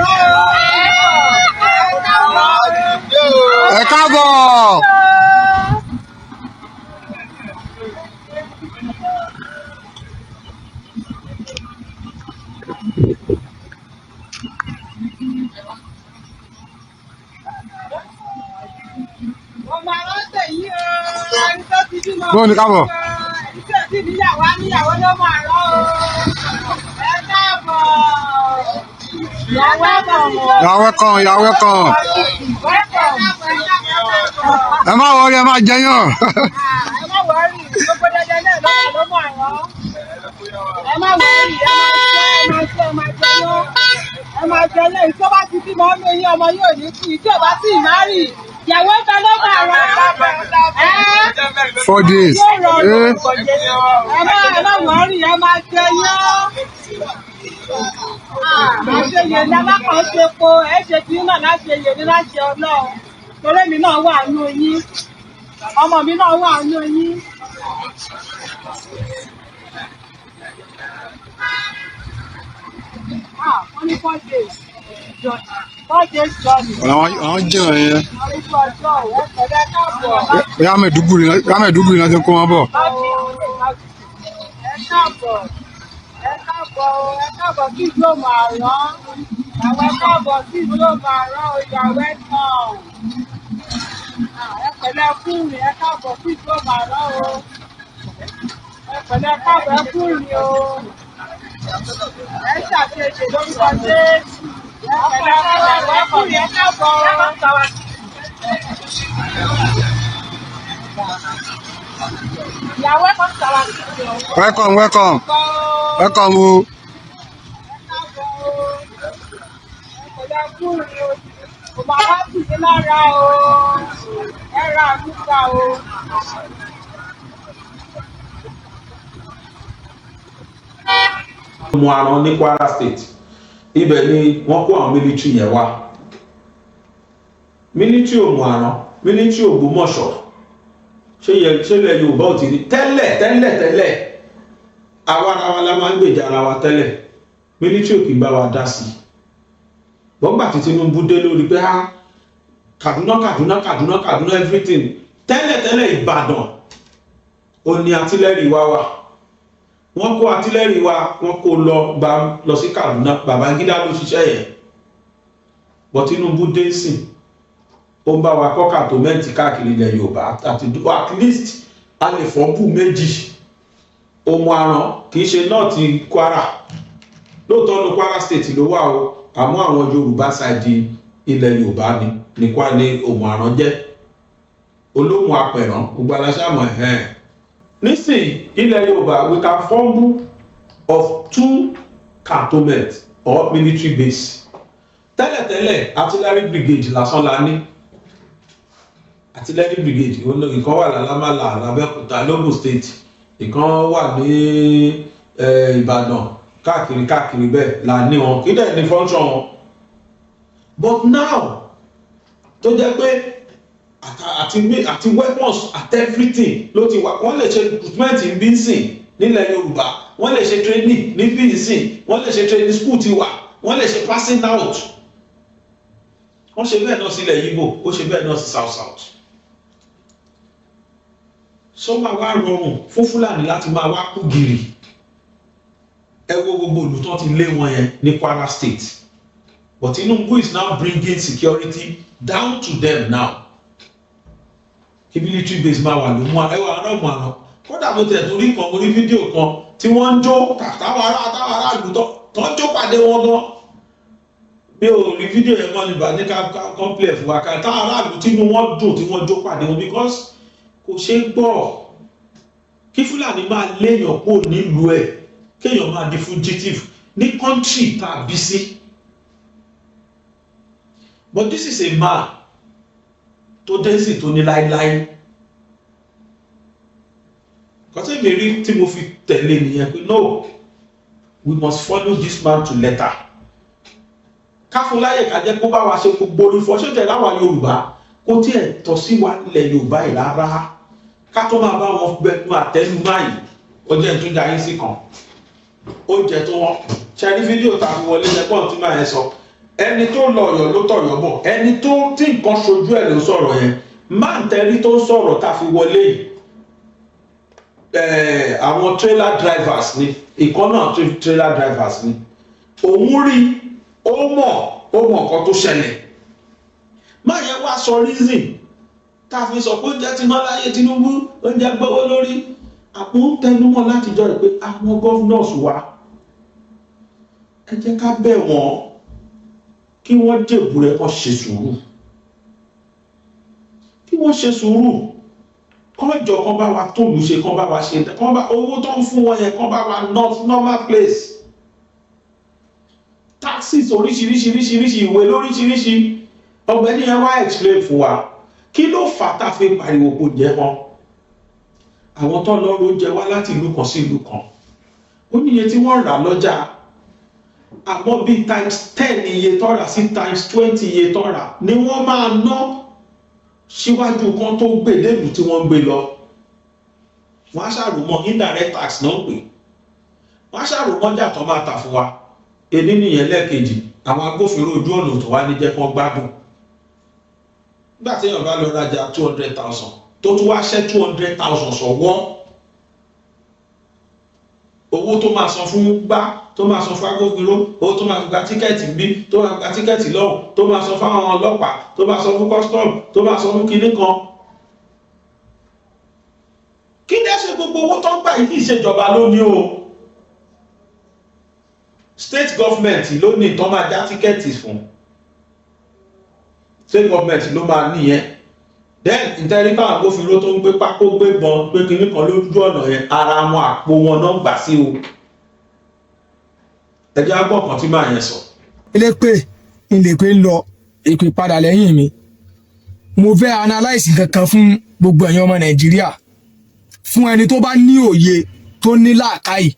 Ẹ káàbọ̀. Ọ̀màrán tèyí o. Ẹni tó ti bímọ. Bóò ní káàbọ̀. Ẹni tó ti níyàwó ló máa rán o. Ẹ káàbọ̀. You're welcome. Ẹ má wọrí, ẹ má jẹyàn. Ẹ má wọrí, gbogbo dandan náà ló máa rán. Ẹ má wọrí, ẹ máa jẹ lẹ́yìn tó bá ti bímọ ọmọ yín ọmọ yóò ní kú ìjọ bá sì má rì ìyàwó ẹgbẹ́ ló máa rán. 4 days. Ẹ má wọrí, ẹ máa jẹ yán. Àṣeyè ní alákọ̀ọ́ ṣe po ẹ ṣe tí náà láṣeyè ní láṣẹ Ọlọ́run torí mi náà wà nínú yín ọmọ mi náà wà nínú yín. Wọ́n ní 4 days. Bọ́ọ̀dé sọ̀nù. àwọn jìnnà yẹn Arúgbó ọjọ́ ẹ̀ pẹ̀lẹ́ káàbọ̀. bóyá Maiduguri náà ti kó wọn bọ̀. Ẹ káàbọ̀. Ẹ káàbọ̀ kí ló máa rán. Àwọn ẹ káàbọ̀ kí ló máa rán ìyàwó ẹ̀ tán. Ẹ pẹ̀lẹ́ fún mi, ẹ káàbọ̀ kí ló máa rán o. Ẹ pẹ̀lẹ́ káàbọ̀ ẹ fún mi o. Ẹ ṣàṣeyṣe lórúkọ Jésù. Ẹ pẹ̀lẹ́ káàbọ̀ ẹ fún mi, ẹ káàbọ̀. Ìyàwó ẹ̀kọ́ sàrà sí i o. welcome o. Ẹ káàbọ̀ o. Ẹ pẹ̀lẹ́ fún mi o. Kò máa wá sí mi lára o. Ẹ ra àdúgbà o. Òmù-àrán ní Kwara State ibẹ̀ ni wọ́n kó àwọn military yẹn wá military Òmù-àrán military Ògbómọ̀ṣọ́ ṣé ilẹ̀ Yorùbá ò ti rí tẹ́lẹ̀ àwa ara wa la máa ń gbèjà ara wa tẹ́lẹ̀ military ò kì í bá wa dá sí i gbọ́ngbà tí Tinubu dé lórí pé Kaduna everything tẹ́lẹ̀ Ìbàdàn ò ní àtìlẹ́rìí wa wà wọ́n kó àtìlẹ́rìí wa wọ́n kó lọ sí Kaduna Babangida ló ṣiṣẹ́ yẹn bọ̀ Tinubu dé sí ó ń bá wa kọ́ kàtómẹ́ǹtì káàkiri ilẹ̀ Yorùbá àti at least a lè fọ́nbù méjì Òmù-àrán kì í ṣe náà ti Kwara lóòótọ́ ní Kwara State ló wà o àmọ́ àwọn Yorùbá ṣáàdì ilẹ̀ Yorùbá ní Òmù-àrán jẹ́ olóhùn apẹ̀rán gbogbo aláṣàmọ̀ nísìnyí ilẹ̀ Yorùbá we can fumble of 2 cantonments or military base tẹ́lẹ̀tẹ́lẹ̀ artillery brigade lásán la ní artillery brigade ìkan wà lálámàlà l'Abẹ́òkúta l'Ógùn state ìkan wà ní Ìbàdàn káàkiri bẹ́ẹ̀ la ní wọn kí dẹ̀ ní function wọn but now tó jẹ́ pé àti weapons at everything ló ti wà wọ́n lè ṣe recruitment in bínsìn nílẹ̀ Yorùbá wọ́n lè ṣe training ní bínsìn wọ́n lè ṣe training school ti wà wọ́n lè ṣe passing out wọ́n ṣe bẹ́ẹ̀ náà sílẹ̀ Yíbò ó ṣe bẹ́ẹ̀ náà sí south so máa wá rọrùn fún Fúlàní láti máa wá kú gìrì ẹ wo gbogbo olùtọ́ ti lé wọn yẹn ní Kwara State but Tinubu is now bringing security down to them now kí military base máa wà ló mú ẹwà aráàlú àná kódà mo tẹ̀ torí kan mo rí fídíò kan tí wọ́n ń jó táwọn aráàlú tó ń jó pàdé wọn gan bí o rí fídíò yẹn mọ́ nígbà ní ká complex fún wa ká táwọn aráàlú tí wọ́n dùn tí wọ́n jó pàdé wọn because kò ṣe é gbọ́ kí Fúlàní máa léèyàn kó nílùú ẹ̀ kéèyàn máa di fugitive ní country tá a bí sí but this is a man tó dé sí tó ní láíláí kọ́sẹ́ mi rí tí mo fi tẹ̀lé nìyẹn pé no we must follow this man to letter káfún láyè kájẹ́ kó bá wa ṣe gbogbo orí fọ́ṣẹ́tẹ̀ láwa Yorùbá kó tí ẹ̀ tọ́ sí wa ilẹ̀ Yorùbá yìí rárá ká tó máa bá wọn gbẹnu àtẹnu báyìí ó jẹ́ ìtújà yín sí kan oúnjẹ tó wọ́n ṣe ní fídíò tàbí wọlé lẹ́pọ̀ tí máa ẹ sọ ẹni tó lọ Ọ̀yọ́ ló tọ̀yọ́ bọ̀ ẹni tó tí nǹkan ṣojú ẹ̀ ló sọ̀rọ̀ yẹn máa ń tẹ́rí tó ń sọ̀rọ̀ tá a fi wọlé yìí àwọn trailer drivers ni ìkan náà trailer drivers ni òun rí ó mọ̀ nǹkan tó ṣẹlẹ̀ máa yẹ wá sọ reason tá a fi sọ pé oúnjẹ ti ná láyé Tinubu oúnjẹ gbówó lórí àpò ń tẹnumọ́ látijọ́ rẹ̀ pé àwọn governors wa ẹ jẹ́ ká bẹ̀ wọ́n kí wọ́n jèbù rẹ̀ kọ́ ṣe sùúrù kí wọ́n ṣe sùúrù kọ́jọ kan bá wa tóòlù ṣe kan bá wa ṣe kan bá owó tó ń fún wọn yẹn kan bá wa normal place taxes oríṣiríṣiríṣiríṣi ìwé lóríṣiríṣi ọ̀gbẹ́ni yẹn wá explain fún wa kí ló fà tá a fi pariwo kò jẹ́ wọn àwọn tó lọ́rọ̀ oúnjẹ wá láti ìlú kan sí ìlú kan ó níye tí wọ́n rà lọ́jà àmọ́ bíi ×10 iye tó rà sí ×20 iye tó rà ni wọ́n máa ná síwájú kan tó gbé lẹ́lù tí wọ́n gbé lọ wọ́n á ṣàròmọ́ indirect tax náà pè wọ́n á ṣàròmọ́ jà tó máa tà fún wa èdè nìyẹn lẹ́ẹ̀kejì àwọn agbófinró ojú ọ̀nà tó wá ní jẹ́ kán gbádùn nígbà tí èèyàn bá lọ rajà 200,000 tó tún wá ṣẹ́ 200,000 sọ̀wọ́ owó tó máa san fún gbá tó máa san fún agbófinró owó tó máa gba tíkẹ́ẹ̀tì bí tó máa gba tíkẹ́ẹ̀tì lọ́hùn tó máa san fún àwọn ọlọ́pàá tó máa san fún custom tó máa san fún kinní kan kí ní ṣe gbogbo owó tó ń gbà yìí ìṣèjọba ló ní o state government ló ní tó máa dá tíkẹ́ẹ̀tì fún state government ló máa níyẹn then ìtẹ́ríkà agbófinró tó ń gbé pákó gbé bọn pé kinní kan lójú ọ̀nà yẹn ara wọn àpò wọn náà gbà sí o ẹjẹ́ agbọ̀n kan tí máa yẹn sọ. ilé pé ilé pé ń lọ èpè padà lẹ́yìn mi mo fẹ́ analyse kankan fún gbogbo ẹ̀yin ọmọ nàìjíríà fún ẹni tó bá ní òye tó ní làákàyè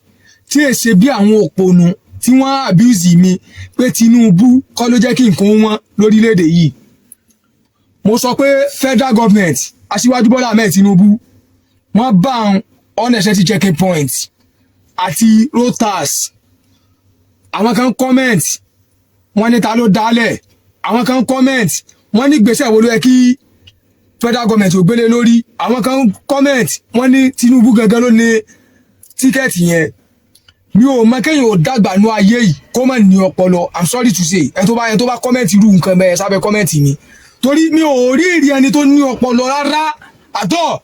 tí èsè bí àwọn òpònú tí wọ́n abuse mi pé Tinubu kọ́ ló jẹ́ kí nǹkan wọn lórílẹ̀‐èdè yìí mo sọ pé federal government aṣíwájú Bọ́lá Ahmed Tinubu wọ́n bá àwọn unnecessary checking point àti road tax àwọn kan comment wọ́n ní ta ló dálẹ̀ àwọn kan comment wọ́n ní gbèsè wo ló yẹ kí federal government ò gbélé lórí àwọn kan comment wọ́n ní Tinubu gangan ló ní tíkẹ́ẹ̀tì yẹn mi ò mọ kéèyàn ò dàgbà nú ayé yìí kó má ní ọpọlọ I'm sorry to say ẹ tó bá comment irú nǹkan bẹ́ẹ̀ sábẹ́ comment mi torí mi ò rí ìrì ẹni tó ní ọpọlọ rárá àtọ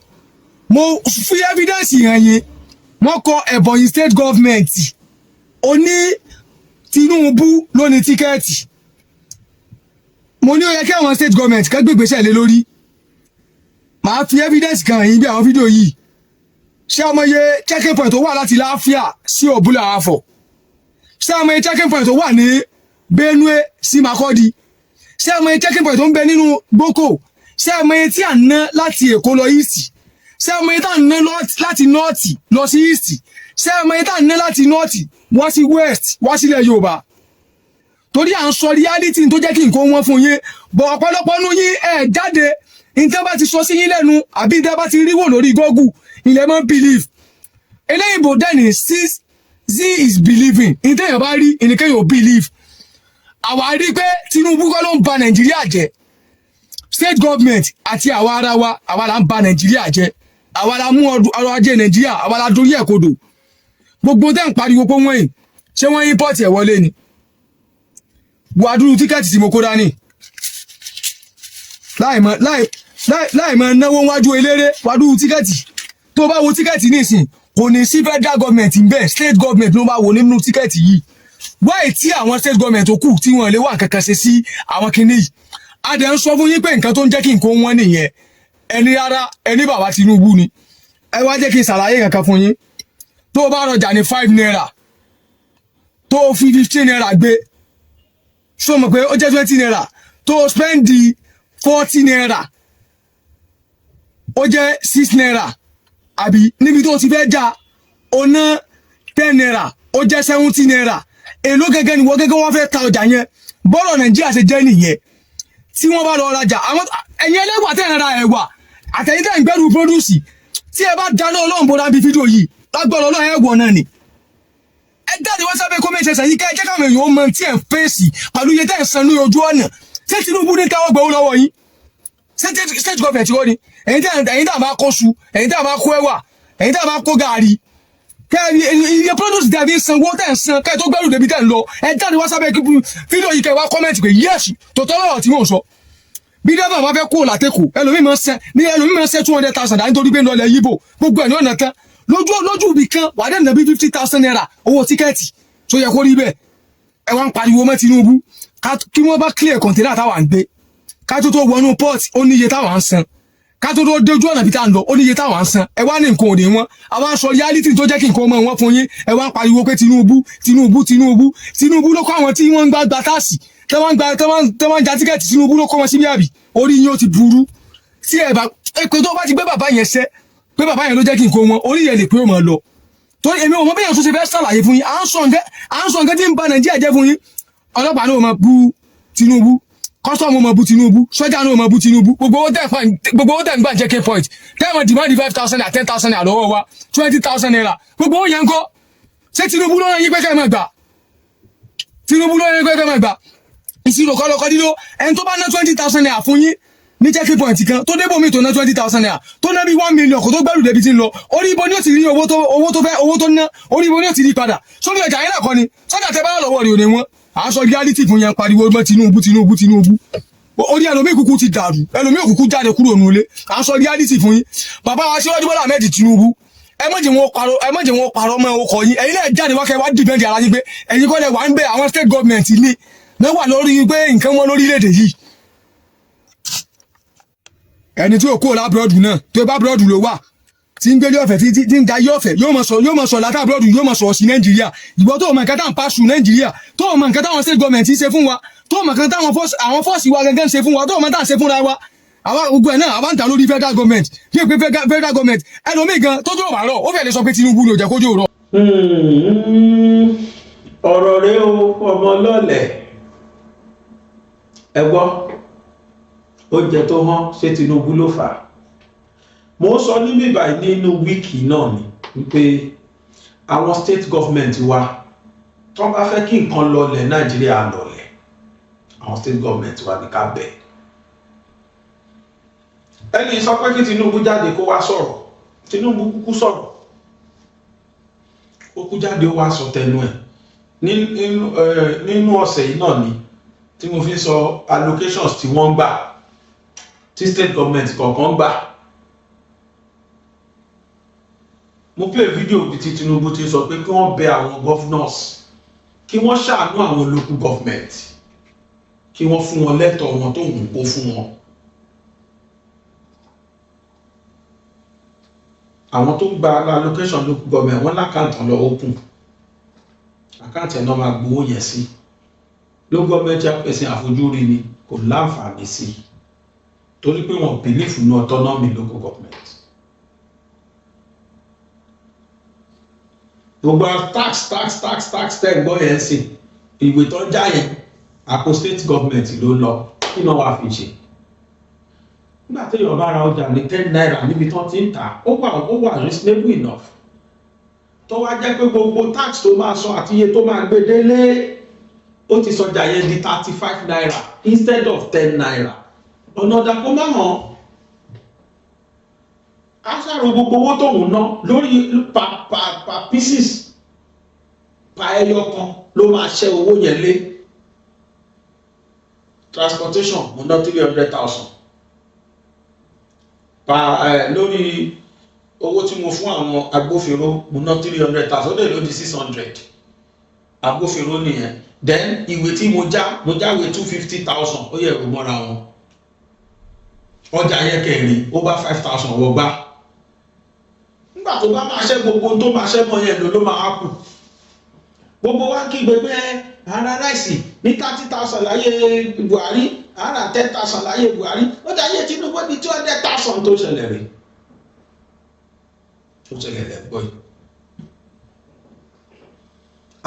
mo fi evidence hàn yín wọ́n kọ Ebonyi state government ó ní Tinubu ló ní tíkẹ́ẹ̀tì mo ní ó yẹ kí àwọn state government kan gbégbèsè lé lórí màá fi evidence kan yín bí àwọn fídíò yìí ṣé ọmọ iye checking point tó wà láti láàfíà sí òbúlà àfọ̀ ṣé ọmọ iye checking point tó wà ní Benue sí Makurdi ṣé ọmọ iye checking point tó ń bẹ nínú Boko ṣé ọmọ iye tí à ń ná láti Èkó lọ east ṣé ọmọ iye tá à ń ná láti north lọ sí east ṣé ọmọ iye tá à ń ná láti north wá sí west wá sílẹ̀ Yorùbá torí à ń sọ reality tó jẹ́ kí nǹkan wọn fún yín bọ̀ ọ̀pọ̀lọpọ̀ nú yín ẹ̀ jáde nǹkan bá ti sọ sí yín lẹ́nu àbí nǹkan bá ti ríwò lórí Google ilẹ̀ mọ́ believe eléyìnbó dẹ́ni z is believing nǹkan yẹn bá rí nǹkan yóò believe àwa rí pé Tinubu kọ́ ló ń ba Nàìjíríà jẹ́ state government àti àwa ara wa àwa la ń ba Nàìjíríà jẹ́ àwa la mú ọrọ̀ ajé Nàìjíríà àwa la dorí ẹ̀ kodò gbogbo tẹ́ ń pariwo pé wọ́n yìí ṣé wọ́n import ẹ̀ wọlé ni wàdúrú tíkẹ́ẹ̀tì tí mo kó dání láì mọ náwó wájú eléré wàdúrú tíkẹ́ẹ̀tì tó bá wo tíkẹ́ẹ̀tì nísìn kò ní sí federal government ń bẹ state government ló bá wo nínú tíkẹ́ẹ̀tì yìí wáyé tí àwọn state government tó kù tí wọ́n lè wà kankan ṣe sí àwọn kinní yìí adẹ ń sọ fún yín pé nǹkan tó ń jẹ́ kí nǹkan wọn nìyẹn ẹni rárá ẹni bàbá Tinubu ni ẹ wá jẹ́ kí n ṣàlàyé kankan fún yín tó bá rọjà ní 5 naira tó fi 15 naira gbé ṣó mọ̀ pé ó jẹ́ 20 naira tó spend 40 naira ó jẹ́ 6 naira àbí níbi tó ti fẹ́ já ó ná 10 naira ó jẹ́ 70 naira èló gẹ́gẹ́ ni wọ́n gẹ́gẹ́ wọ́n fẹ́ ta ọjà yẹn bọ́rọ̀ Nàìjíríà ṣe jẹ́ nìyẹn tí wọ́n bá lọ rajà àwọn ẹ̀yin ẹlẹ́wà tẹ̀ ń ra ẹ̀wà àtẹ̀yìn tẹ̀ ń gbẹ́rù produce tí ẹ bá dáná Ọlọ́run bó dábí fídíò yìí lágbọ́dọ̀ Ọlọ́run ẹ̀wọ̀ náà ni ẹ jáde wọ́n sábẹ́ comment section yìí ká ẹ jẹ́ káwọn èèyàn mọ tí ẹ̀ ń fèsì pẹ̀lú iye tẹ̀ ń san ní ojú ọ̀nà ṣé Tinubu ní káwọ́ gbowó lọ́wọ́ yín state government wọ́n ni ẹ̀yin tá a máa kó su ẹ̀yin tá a máa kó ẹ̀wà ẹ̀yin tá a máa kó gààrí iye produce dàbí sanwó tẹ̀ ń san kẹ́ ẹ tó gbẹ́rù débi tẹ̀ ń lọ ẹ jáde wọ́n sábẹ́ fídíò yìí kẹ́ ẹ wá comment pé yes tòótọ́ lọ́rọ̀ tí mò ń sọ bí dábàá máa fẹ́ kó làtẹ́kù ẹlòmíì máa ń sẹ́ 200,000 dání torí pé ń lọ ilẹ̀ yíbò gbogbo ẹ̀ ní ọ̀nà tán lójú ibì kan wà dé nàbí 50,000 naira owó tíkẹ́ẹ̀tì tó yẹ kó rí bẹ́ẹ̀ ẹ wá ń pariwo mọ́ Tinubu kí wọ́n bá clear container táwa ń gbé ká tó wọnú port ó ní iye táwa ń san ká tó dojú ọ̀nà bí tá à ń lọ ó ní iye táwa ń san ẹ wá ní nǹkan òde wọn àwa ń sọ reality tó jẹ́ kí nǹkan ọmọ wọn fún yín ẹ wá ń pariwo pé Tinubu ló kọ́ àwọn tí wọ́n ń gba táàsì tẹ́wọ́n ń ja tíkẹ́ẹ̀tì Tinubu ló kọ́ wọn síbí àbí orí yín ó ti burú tí ẹ bá pé tó bá ti gbé bàbá yẹn ṣẹ́ pé bàbá yẹn ló jẹ́ kí nǹkan wọn orí yẹn lè pé ó máa lọ torí èmi ò mọ bẹ́ẹ̀ tó ṣe fẹ́ ṣàlàyé fún yín à ń sọ nǹkan tí ń ba Nàìjíríà jẹ́ fún yín ọlọ́pàá náà máa bú Tinubu kọ́sọ́ọ̀mù máa bú Tinubu sọ́jà náà máa bú Tinubu gbogbo owó tẹ̀ ń gbà jẹ́ k-point tẹ́wọ̀n demand 5,000 naira 10,000 naira lọ́wọ́ wa 20,000 naira gbogbo owó yẹn ń kọ́ ṣé Tinubu ló rán yín pé kẹ́ ẹ máa gbà Tinubu ló ní pé máa gbà ìṣirò kọ́ lọ́kọ́ dídó ẹni tó bá ná 20,000 naira fún yín ní checking point kan tó débò mi tó ná 20,000 naira tó ná bí 1 million kò tó gbẹ́rù débi tí ń lọ orí ibo ni ó ti rí owó tó ná orí ibo ni ó ti rí padà sórí ọjà yín náà kọ́ ni sọ́jà tẹ bá lọ́wọ́ rí òní wọn à ń sọ reality fún yẹn pariwo mọ́ Tinubu orí ẹlòmíì kúkú ti dàrú ẹlòmíì òkúkú jáde kúrò nulẹ̀ à ń sọ reality fún yín bàbá wa Aṣíwájú Bọ́lá Ahmed Tinubu ẹ má jẹ́ wọn parọ́ mọ́ ọkọ̀ yín ẹ̀yin náà jáde wákẹ́ wá dìbẹ́ndì ara yín pé ẹ̀yin kọ́ lẹ̀ wà ń bẹ àwọn state government ní náà wà lórí pé nǹkan wọn lórílẹ̀‐èdè yìí ẹni tí ò kó lábúrọ́dù náà tó bá búrọ́dù ló wà tí ń gbélé ọ̀fẹ́ tí ń jayé ọ̀fẹ́ yóò mọ̀ sọ látà búrọ́dù yóò mọ̀ sọ sí Nàìjíríà ìwọ tó mọ̀ nǹkan táwọn pàṣù Nàìjíríà tó mọ̀ nǹkan táwọn state government ṣe fún wa tó mọ̀ nǹkan táwọn fọ́ọ̀sì wa gangan ṣe fún wa tó mọ̀ táwọn ṣe fúnra wa àwa gbogbo ẹ̀ náà àwa ń ta lórí federal government bí èpè federal government ẹlòmíì gan tó tó wà rọ ó fẹ́ lè sọ pé Tinubu ló jẹ́ kójú rọ. ọ̀rọ̀ rẹ o ọmọ lọ́lẹ̀ ẹ gbọ́ oúnjẹ tó hán ṣé Tinubu ló fà á mo sọ ní bíbá nínú wíìkì náà ni wípé àwọn state government wa tó bá fẹ́ kí nǹkan lọlẹ̀ Nàìjíríà lọlẹ̀ àwọn state government wa ní ká bẹ̀ ẹni sọ pé kí Tinubu jáde kó wá sọ̀rọ̀ Tinubu kúkú sọ̀rọ̀ ó kú jáde ó wá sọ tẹnu ẹ̀ nínú ọ̀sẹ̀ yìí náà ni tí mo fi sọ allocations tí wọ́n gbà tí state government kọ̀ọ̀kan gbà mo play video bí tí Tinubu ti sọ pé kí wọ́n bẹ àwọn governors kí wọ́n ṣàánú àwọn local government kí wọ́n fún wọn lẹ́tọ̀ọ́ wọn tó ń kó fún wọn. àwọn tó ń gba allocation local government wọn lákàntì lọ open àkáǹtì ẹ̀ náà máa gbowó yẹn sí local government chairperson àfojúrí ni kò láǹfààní sí torí pé wọn believe ní autonomy local government. gbogbo tax tẹ̀ gbọ́ yẹn sí ìwé tó ń já yẹn àpò state government ló lọ kí náà wàá fi ṣe nígbà tí èèyàn bá ra ọjà ní 10 naira níbi tó ti ń tà ó wà reasonable enough tó wá jẹ́ pé gbogbo tax tó máa san àti iye tó máa gbé délé ó ti sọjà yẹn di 35 naira instead of 10 naira ọ̀nà ọ̀dà kó má hàn á ṣàrò gbogbo owó tóun ná lórí pa pieces pa ẹyọ kan ló máa ṣe owó yẹn lé transportation mo ná 300,000 lórí owó tí mo fún àwọn agbófinró mo ná 300,000 ó lè ló di 600 agbófinró nìyẹn then ìwé tí mo jáwé 250,000 ó yẹ kó mọ́ra wọn ọjà yẹ kẹrin ó bá 5,000 wọ gbá nígbà tó bá máa ṣe gbogbo tó máa ṣe mọ yẹn ló máa kù gbogbo wa kígbe pé ara ráìsì ní 30,000 láyé Buhari ara 10,000 láyé Buhari ó dáyé Tinubu ní 200,000 tó ṣẹlẹ̀ rẹ̀ tó ṣẹlẹ̀ rẹ̀ gbọ́ yìí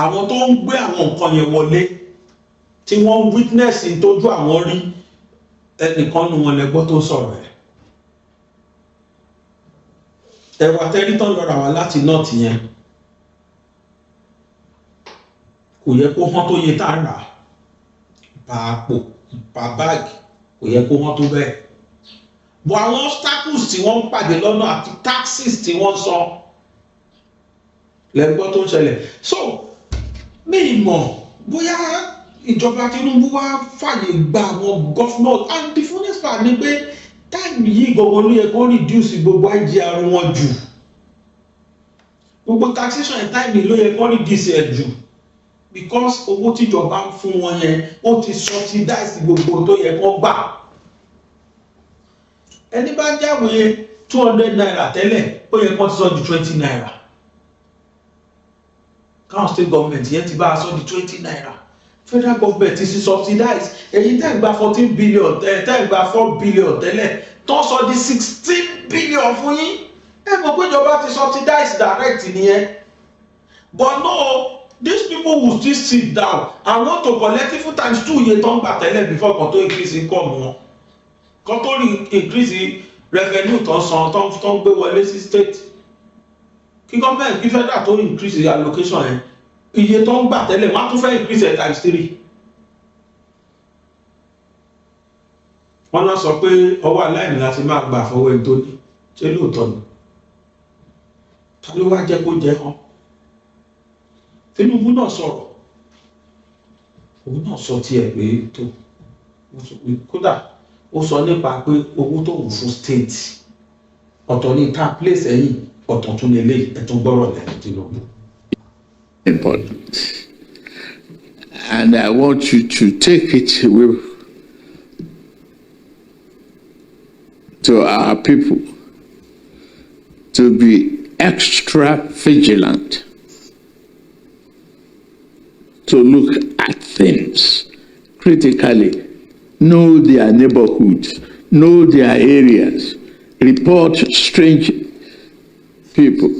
àwọn tó ń gbé àwọn nǹkan yẹn wọlé tí wọ́n witness tójú àwọn rí ẹnìkan nu wọn lẹ́gbọ́ tó sọ̀rọ̀ ẹ̀ ẹ̀wà tẹ́rítàn lọ́ra wá láti north yẹn kò yẹ kó hán tó yẹ tá a rà pa àpò pa báàgì kò yẹ kó hán tó bẹ́ẹ̀ bọ̀ àwọn obstacles tí wọ́n ń pàdé lọ́nà àti taxes tí wọ́n san lẹ́gbọ́ tó ń ṣẹlẹ̀ so mi mọ̀ bóyá ìjọba Tinubu wá fàyè gba àwọn governors and the funniest part ni pé táìmù yìí gbogbo ló yẹ kó reduce gbogbo IGR wọn jù gbogbo taxation ẹ̀ táìmù ló yẹ kó reduce ẹ̀ jù because owó tíjọba ń fún wọn yẹn ó ti subsidize gbogbo tó yẹ kó gbà ẹni bá jáwé 200 naira tẹ́lẹ̀ ó yẹ kó ti sọ di 20 naira káwọn state government yẹn ti bá a sọ di 20 naira federal government ti subsidize èyí tẹ́ ń gba 14 billion tẹ́ ń gba 4 billion tẹ́lẹ̀ tó sọ di 16 billion fún yín ẹ mọ̀ pé ìjọba ti subsidize direct nìyẹn but no these people will still sit down and want to collect even times 2 iye tó ń gbà tẹ́lẹ̀ before kan tó increase income wọn kan tó increase revenue tó ń san tó ń gbé wọlé sí state kí government kí federal tó increase allocation yẹn iye tó ń gbà tẹ́lẹ̀ wọ́n á tún fẹ́ increase it times 3. wọ́n náà sọ pé ọwọ́ aláìní láti máa gbà fọwọ́ ẹni tó ní, ṣé lóòótọ́ ni? ta ló wá jẹ́ kó jẹ́ hàn? Tinubu náà sọ̀rọ̀, òun náà sọ tiẹ̀ pé tó, kódà ó sọ nípa pé owó tó wù fún state ọ̀tọ̀ ní ta place ẹ̀yìn, ọ̀tọ̀ tún lè lé ẹ̀tún gbọ́rọ̀ lẹ́yìn Tinubu. Important, and I want you to take it with to our people to be extra vigilant, to look at things critically, know their neighborhoods, know their areas, report strange people.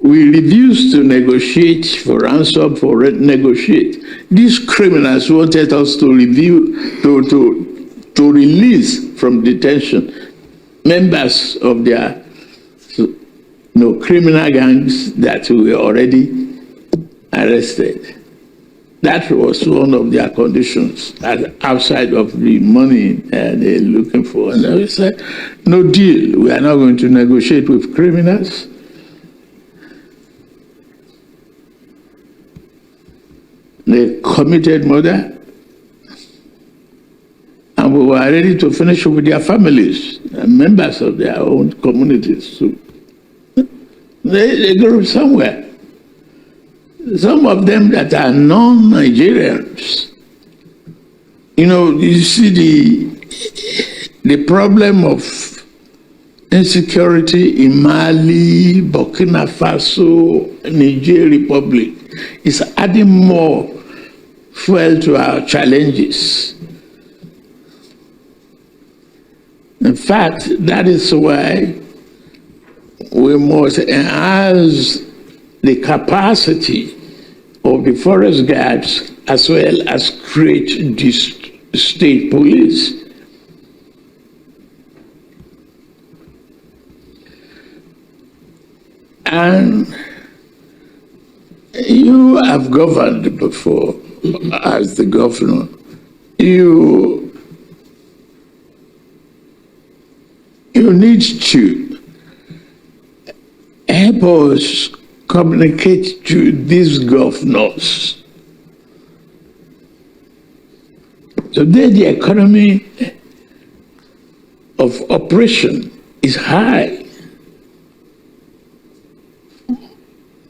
We refuse to negotiate for ransom, for negotiate. These criminals wanted us to to release from detention members of their criminal gangs that were already arrested. That was one of their conditions, outside of the money they're looking for. And we said, no deal. We are not going to negotiate with criminals. They committed murder, and we were ready to finish with their families and members of their own communities. So they grew somewhere. Some of them that are non-Nigerians. You see the problem of insecurity in Mali, Burkina Faso, Niger Republic is adding more fuel to our challenges. In fact, that is why we must enhance the capacity of the forest guards as well as create this state police. And you have governed before as the governor. You need to help us communicate to these governors. Today, the economy of operation is high.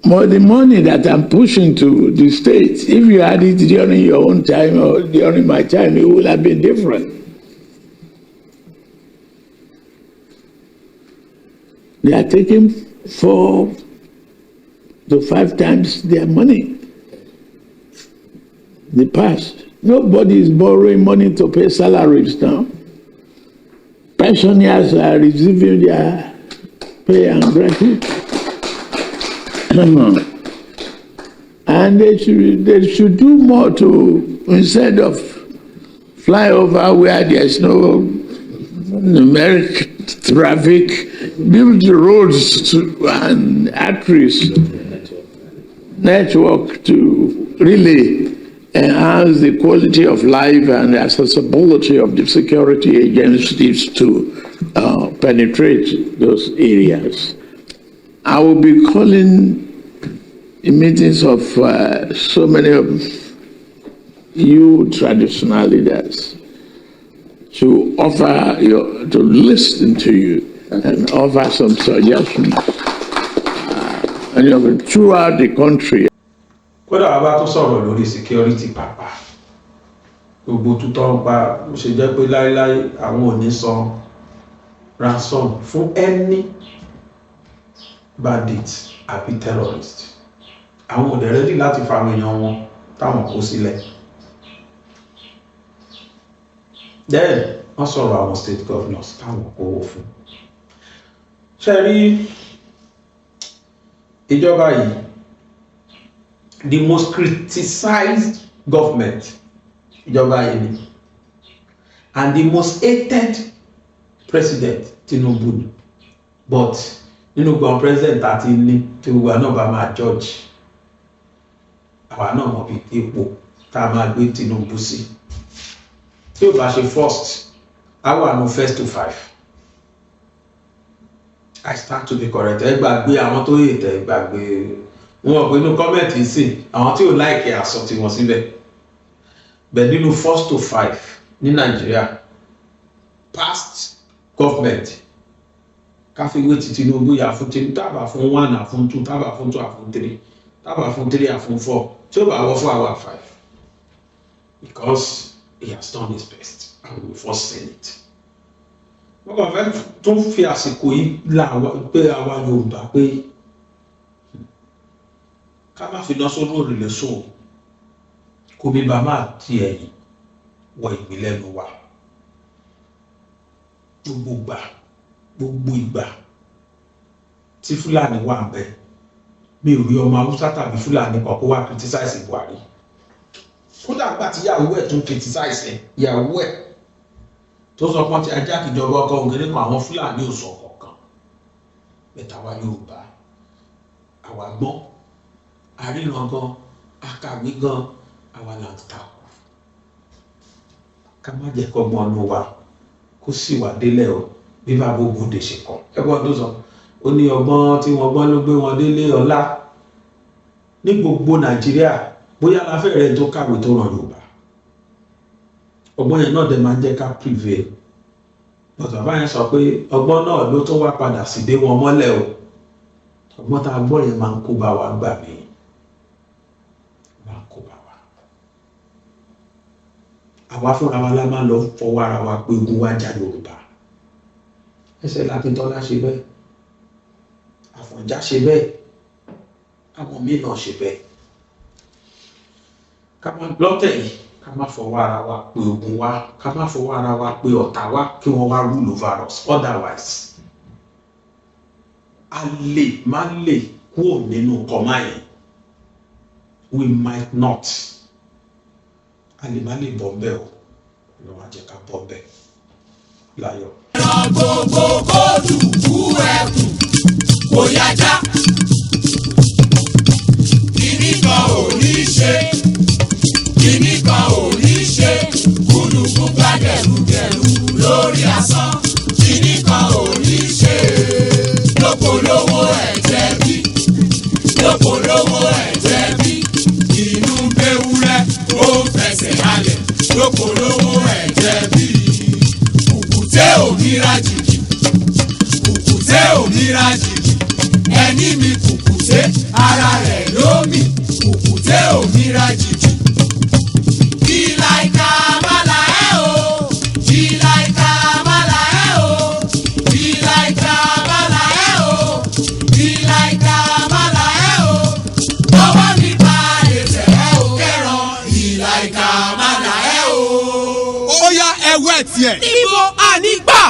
More the money that I'm pushing to the states, if you had it during your own time or during my time, it would have been different. They are taking 4 to 5 times their money. The past. Nobody is borrowing money to pay salaries now. Pensioners are receiving their pay and gratuity. And they should do more to, instead of fly over where there's no numeric traffic, build the roads and arteries network to really enhance the quality of life and accessibility of the security agencies to penetrate those areas. I will be calling the meetings of so many of you traditional leaders to offer to listen to you and offer some suggestions throughout the country. Kódà a bá tún sọ̀rọ̀ lórí security pàpà, gbogbo tútọ́ ń pa ó ṣe jẹ́ pé láéláé àwọn ò ní san ransom fún any bandit àbí terrorist. Àwọn ò dẹ̀ ready láti fa àwọn èèyàn wọn táwọn kó sílẹ̀. Then wọ́n sọ̀rọ̀ àwọn state governors táwọn kówó fún. Ṣé rí ìjọba yìí, the most criticized government ìjọba yìí ni, and the most hated president Tinubu ni, but nínú gbọ̀n president àti ní tí gbogbo àná bá máa judge àwa náà mọ̀ bí ipò tá a máa gbé Tinubu sí tí ó bá ṣe first á wà ní first to 5. I stand to be corrected. Ẹ gbàgbé àwọn tó yè tẹ gbàgbé wọn pé inú kọ́mẹ̀ntì sí àwọn tí ò láìkẹ́ àsọ tí wọ́n síbẹ̀ bẹ̀ nínú first to 5 ní Nàìjíríà past government káfíwé ti Tinubu yà fún Tinubu tábà fún 1 àfún 2 tábà fún 2 àfún 3 tábà fún 3 àfún 4 tí ó bá wọ́ fún àwa 5 because he has done his best and we will first say it. Wọ́n kàn fẹ́ tún fi àsìkò yìí là pé àwa Yorùbá pé ká má fi lọ sórí òrìlẹ̀ sóò kó bí bá máa ti ẹ̀yìn wọ ìgbìlẹ́nu wa gbogbo ìgbà tí Fúlàní wà ń bẹ mi ò rí ọmọ Haúsá tàbí Fúlàní kan kó wá criticize Buhari kódà gbà tí ìyàwó ẹ̀ tún criticize ìyàwó ẹ̀ tó sọ pọ́n tí ajá kìjọba ọkọ̀ ògèrè kan àwọn Fúlàní ò sọ kọ̀ọ̀kan mẹ́ta wá Yorùbá àwa gbọ́n àríran gan akàwé gan àwa là ń takò ká má jẹ́ kọ́gbọ́n ọ̀nù wa kó sì wà délẹ̀ o bí bàbá Ògúndé ṣe kọ́ ẹgbọ́n tó sọ ó ní ọgbọ́n tí wọ́n gbọ́n ló gbé wọn délé ọlá ní gbogbo Nàìjíríà bóyá la fẹ́ rẹ̀ tó kàwé tó ràn Yorùbá ọgbọ́n yẹn náà dẹ̀ máa ń jẹ́ ká prevail bọ̀tọ̀ báyẹn sọ pé ọgbọ́n náà ló tún wá padà sí dé wọn mọ́lẹ̀ o ọgbọ́n tá a gbọ́ yẹn máa ń kó bá wa gbà mí máa ń kó bá wa àwa fúnra wa la máa lọ fọwọ́ ara wa pé ogun wá jà Yorùbá ẹsẹ̀ Akíntọ́lá ṣe bẹ́ẹ̀ Àfọ̀njá ṣe bẹ́ẹ̀ àwọn míì náà ṣe bẹ́ẹ̀ ká máa lọ́tẹ̀ yìí ká má fọwọ́ ara wa pé ogun wa ká má fọwọ́ ara wa pé ọ̀tá wa kí wọ́n wá rule over us otherwise a lè má lè kúrò nínú kọ́má yẹn we might not a lè má lè bọ́ bẹ́ẹ̀ o lọ́wọ́ jẹ́ ká bọ́ bẹ́ẹ̀ láyọ̀. ẹran gbogbo kóòdù kú ẹkùn kò yájá kíní kan ò ní ṣe kíní kan ò ní ṣe kúlùkù bá dẹ̀rùdẹ̀rù lórí asán kíní kan ò ní ṣe lókolówó ẹ̀jẹ̀ bí lókolówó ẹ̀jẹ̀ bí inú gbéwúrẹ́ ó fẹsẹ̀ halẹ̀ lókolówó ẹ̀jẹ̀ bí kùkùté òmíràn jìjì kùkùté òmíràn jìjì ẹni mi kùkùté ara rẹ̀ lómi kùkùté òmíràn jìjì. Ìlàìkà màlà ẹ̀ o, ìlàìkà màlà ẹ̀ o, ìlàìkà màlà ẹ̀ o, ìlàìkà màlà ẹ̀ o. Ọwọ́ mi bá ètè ẹ̀ o kẹ́ràn ìlàìkà màlà ẹ̀ o. Ó yá ẹwẹ́ tiẹ̀. Ibo ànígbà.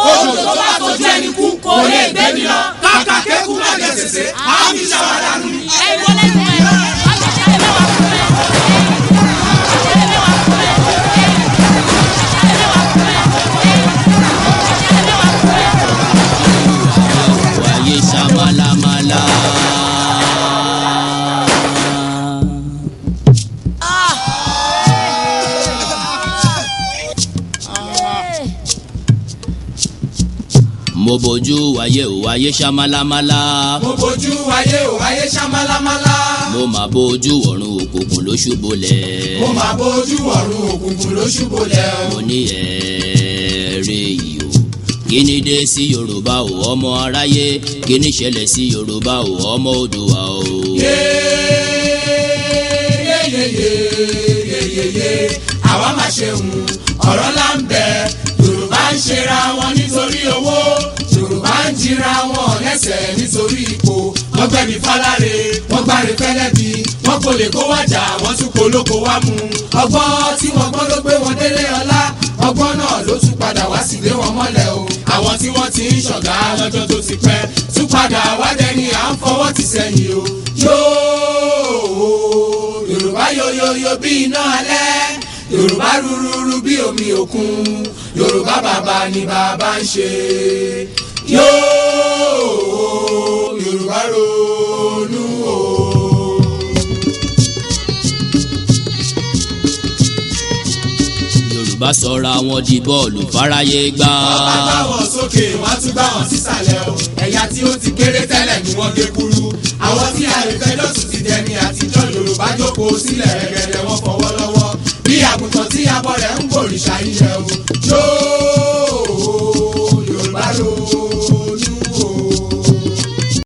Oṣù tó bá tó jẹ́ ní kú kò lè gbé mi lọ. Kàkà kékun má jẹ sèse, àmì ṣàwádà nù. Ẹ wọlé fún ẹ, wọ́n ti ṣe ẹgbẹ́ wa fún ẹ. Mo bójú ayé ò ayé ṣamálámálá. Mo bójú ayé ò ayé ṣamálámálá. Mo máa bójú ọ̀run òkùnkùn ló ṣubúlẹ̀. Mo máa bójú ọ̀run òkùnkùn ló ṣubúlẹ̀. Mo ní ẹ̀ẹ́rẹ́ yìí o. Kí ni dé sí Yorùbá o ọmọ aráyé? Kí ni ṣẹlẹ̀ sí Yorùbá o ọmọ Oòduà o? Yeyeyeyeyeyeye àwa máa ṣe ọ̀rọ̀ là ń bẹ. Yorùbá ń ṣera wọn nítorí owó. Yorùbá ń jira wọn lẹ́sẹ̀ nítorí ipò. Wọ́n gbẹ̀mí fáláre, wọ́n gbáre fẹ́lẹ́bí. Wọ́n kò lè kó wájà, wọ́n tún kó lóko wá mú. Ọgbọ́n tí wọ́n gbọ́n ló gbé wọn délé ọlá. Ọgbọ́n náà ló tún padà wá sí lé wọn mọ́lẹ̀ o. Àwọn tí wọ́n ti ń ṣọ̀gá lọ́jọ́ tó ti pẹ́. Tún padà wá dẹni à ń fọwọ́ ti sẹ́yìn o. Yóò Yorùbá yoyoyo bí iná alẹ́. Yorùbá rúrúrú bí omi òkun. Yorùbá bàbá ni bàbá ń ṣe. Yóò Yorùbá ronú o. Yorùbá sọra wọn di bọ́ọ̀lù fáráyé gbá. wọ́n bá gbá wọn sókè wọ́n tún gbá wọn sísàlẹ̀ o. ẹ̀yà tí ó ti kéré tẹ́lẹ̀ ni wọ́n gé kúrú. àwọn tí àìfẹ́jọ́ tún ti dẹni àtijọ́ Yorùbá jókòó sílẹ̀ rẹ̀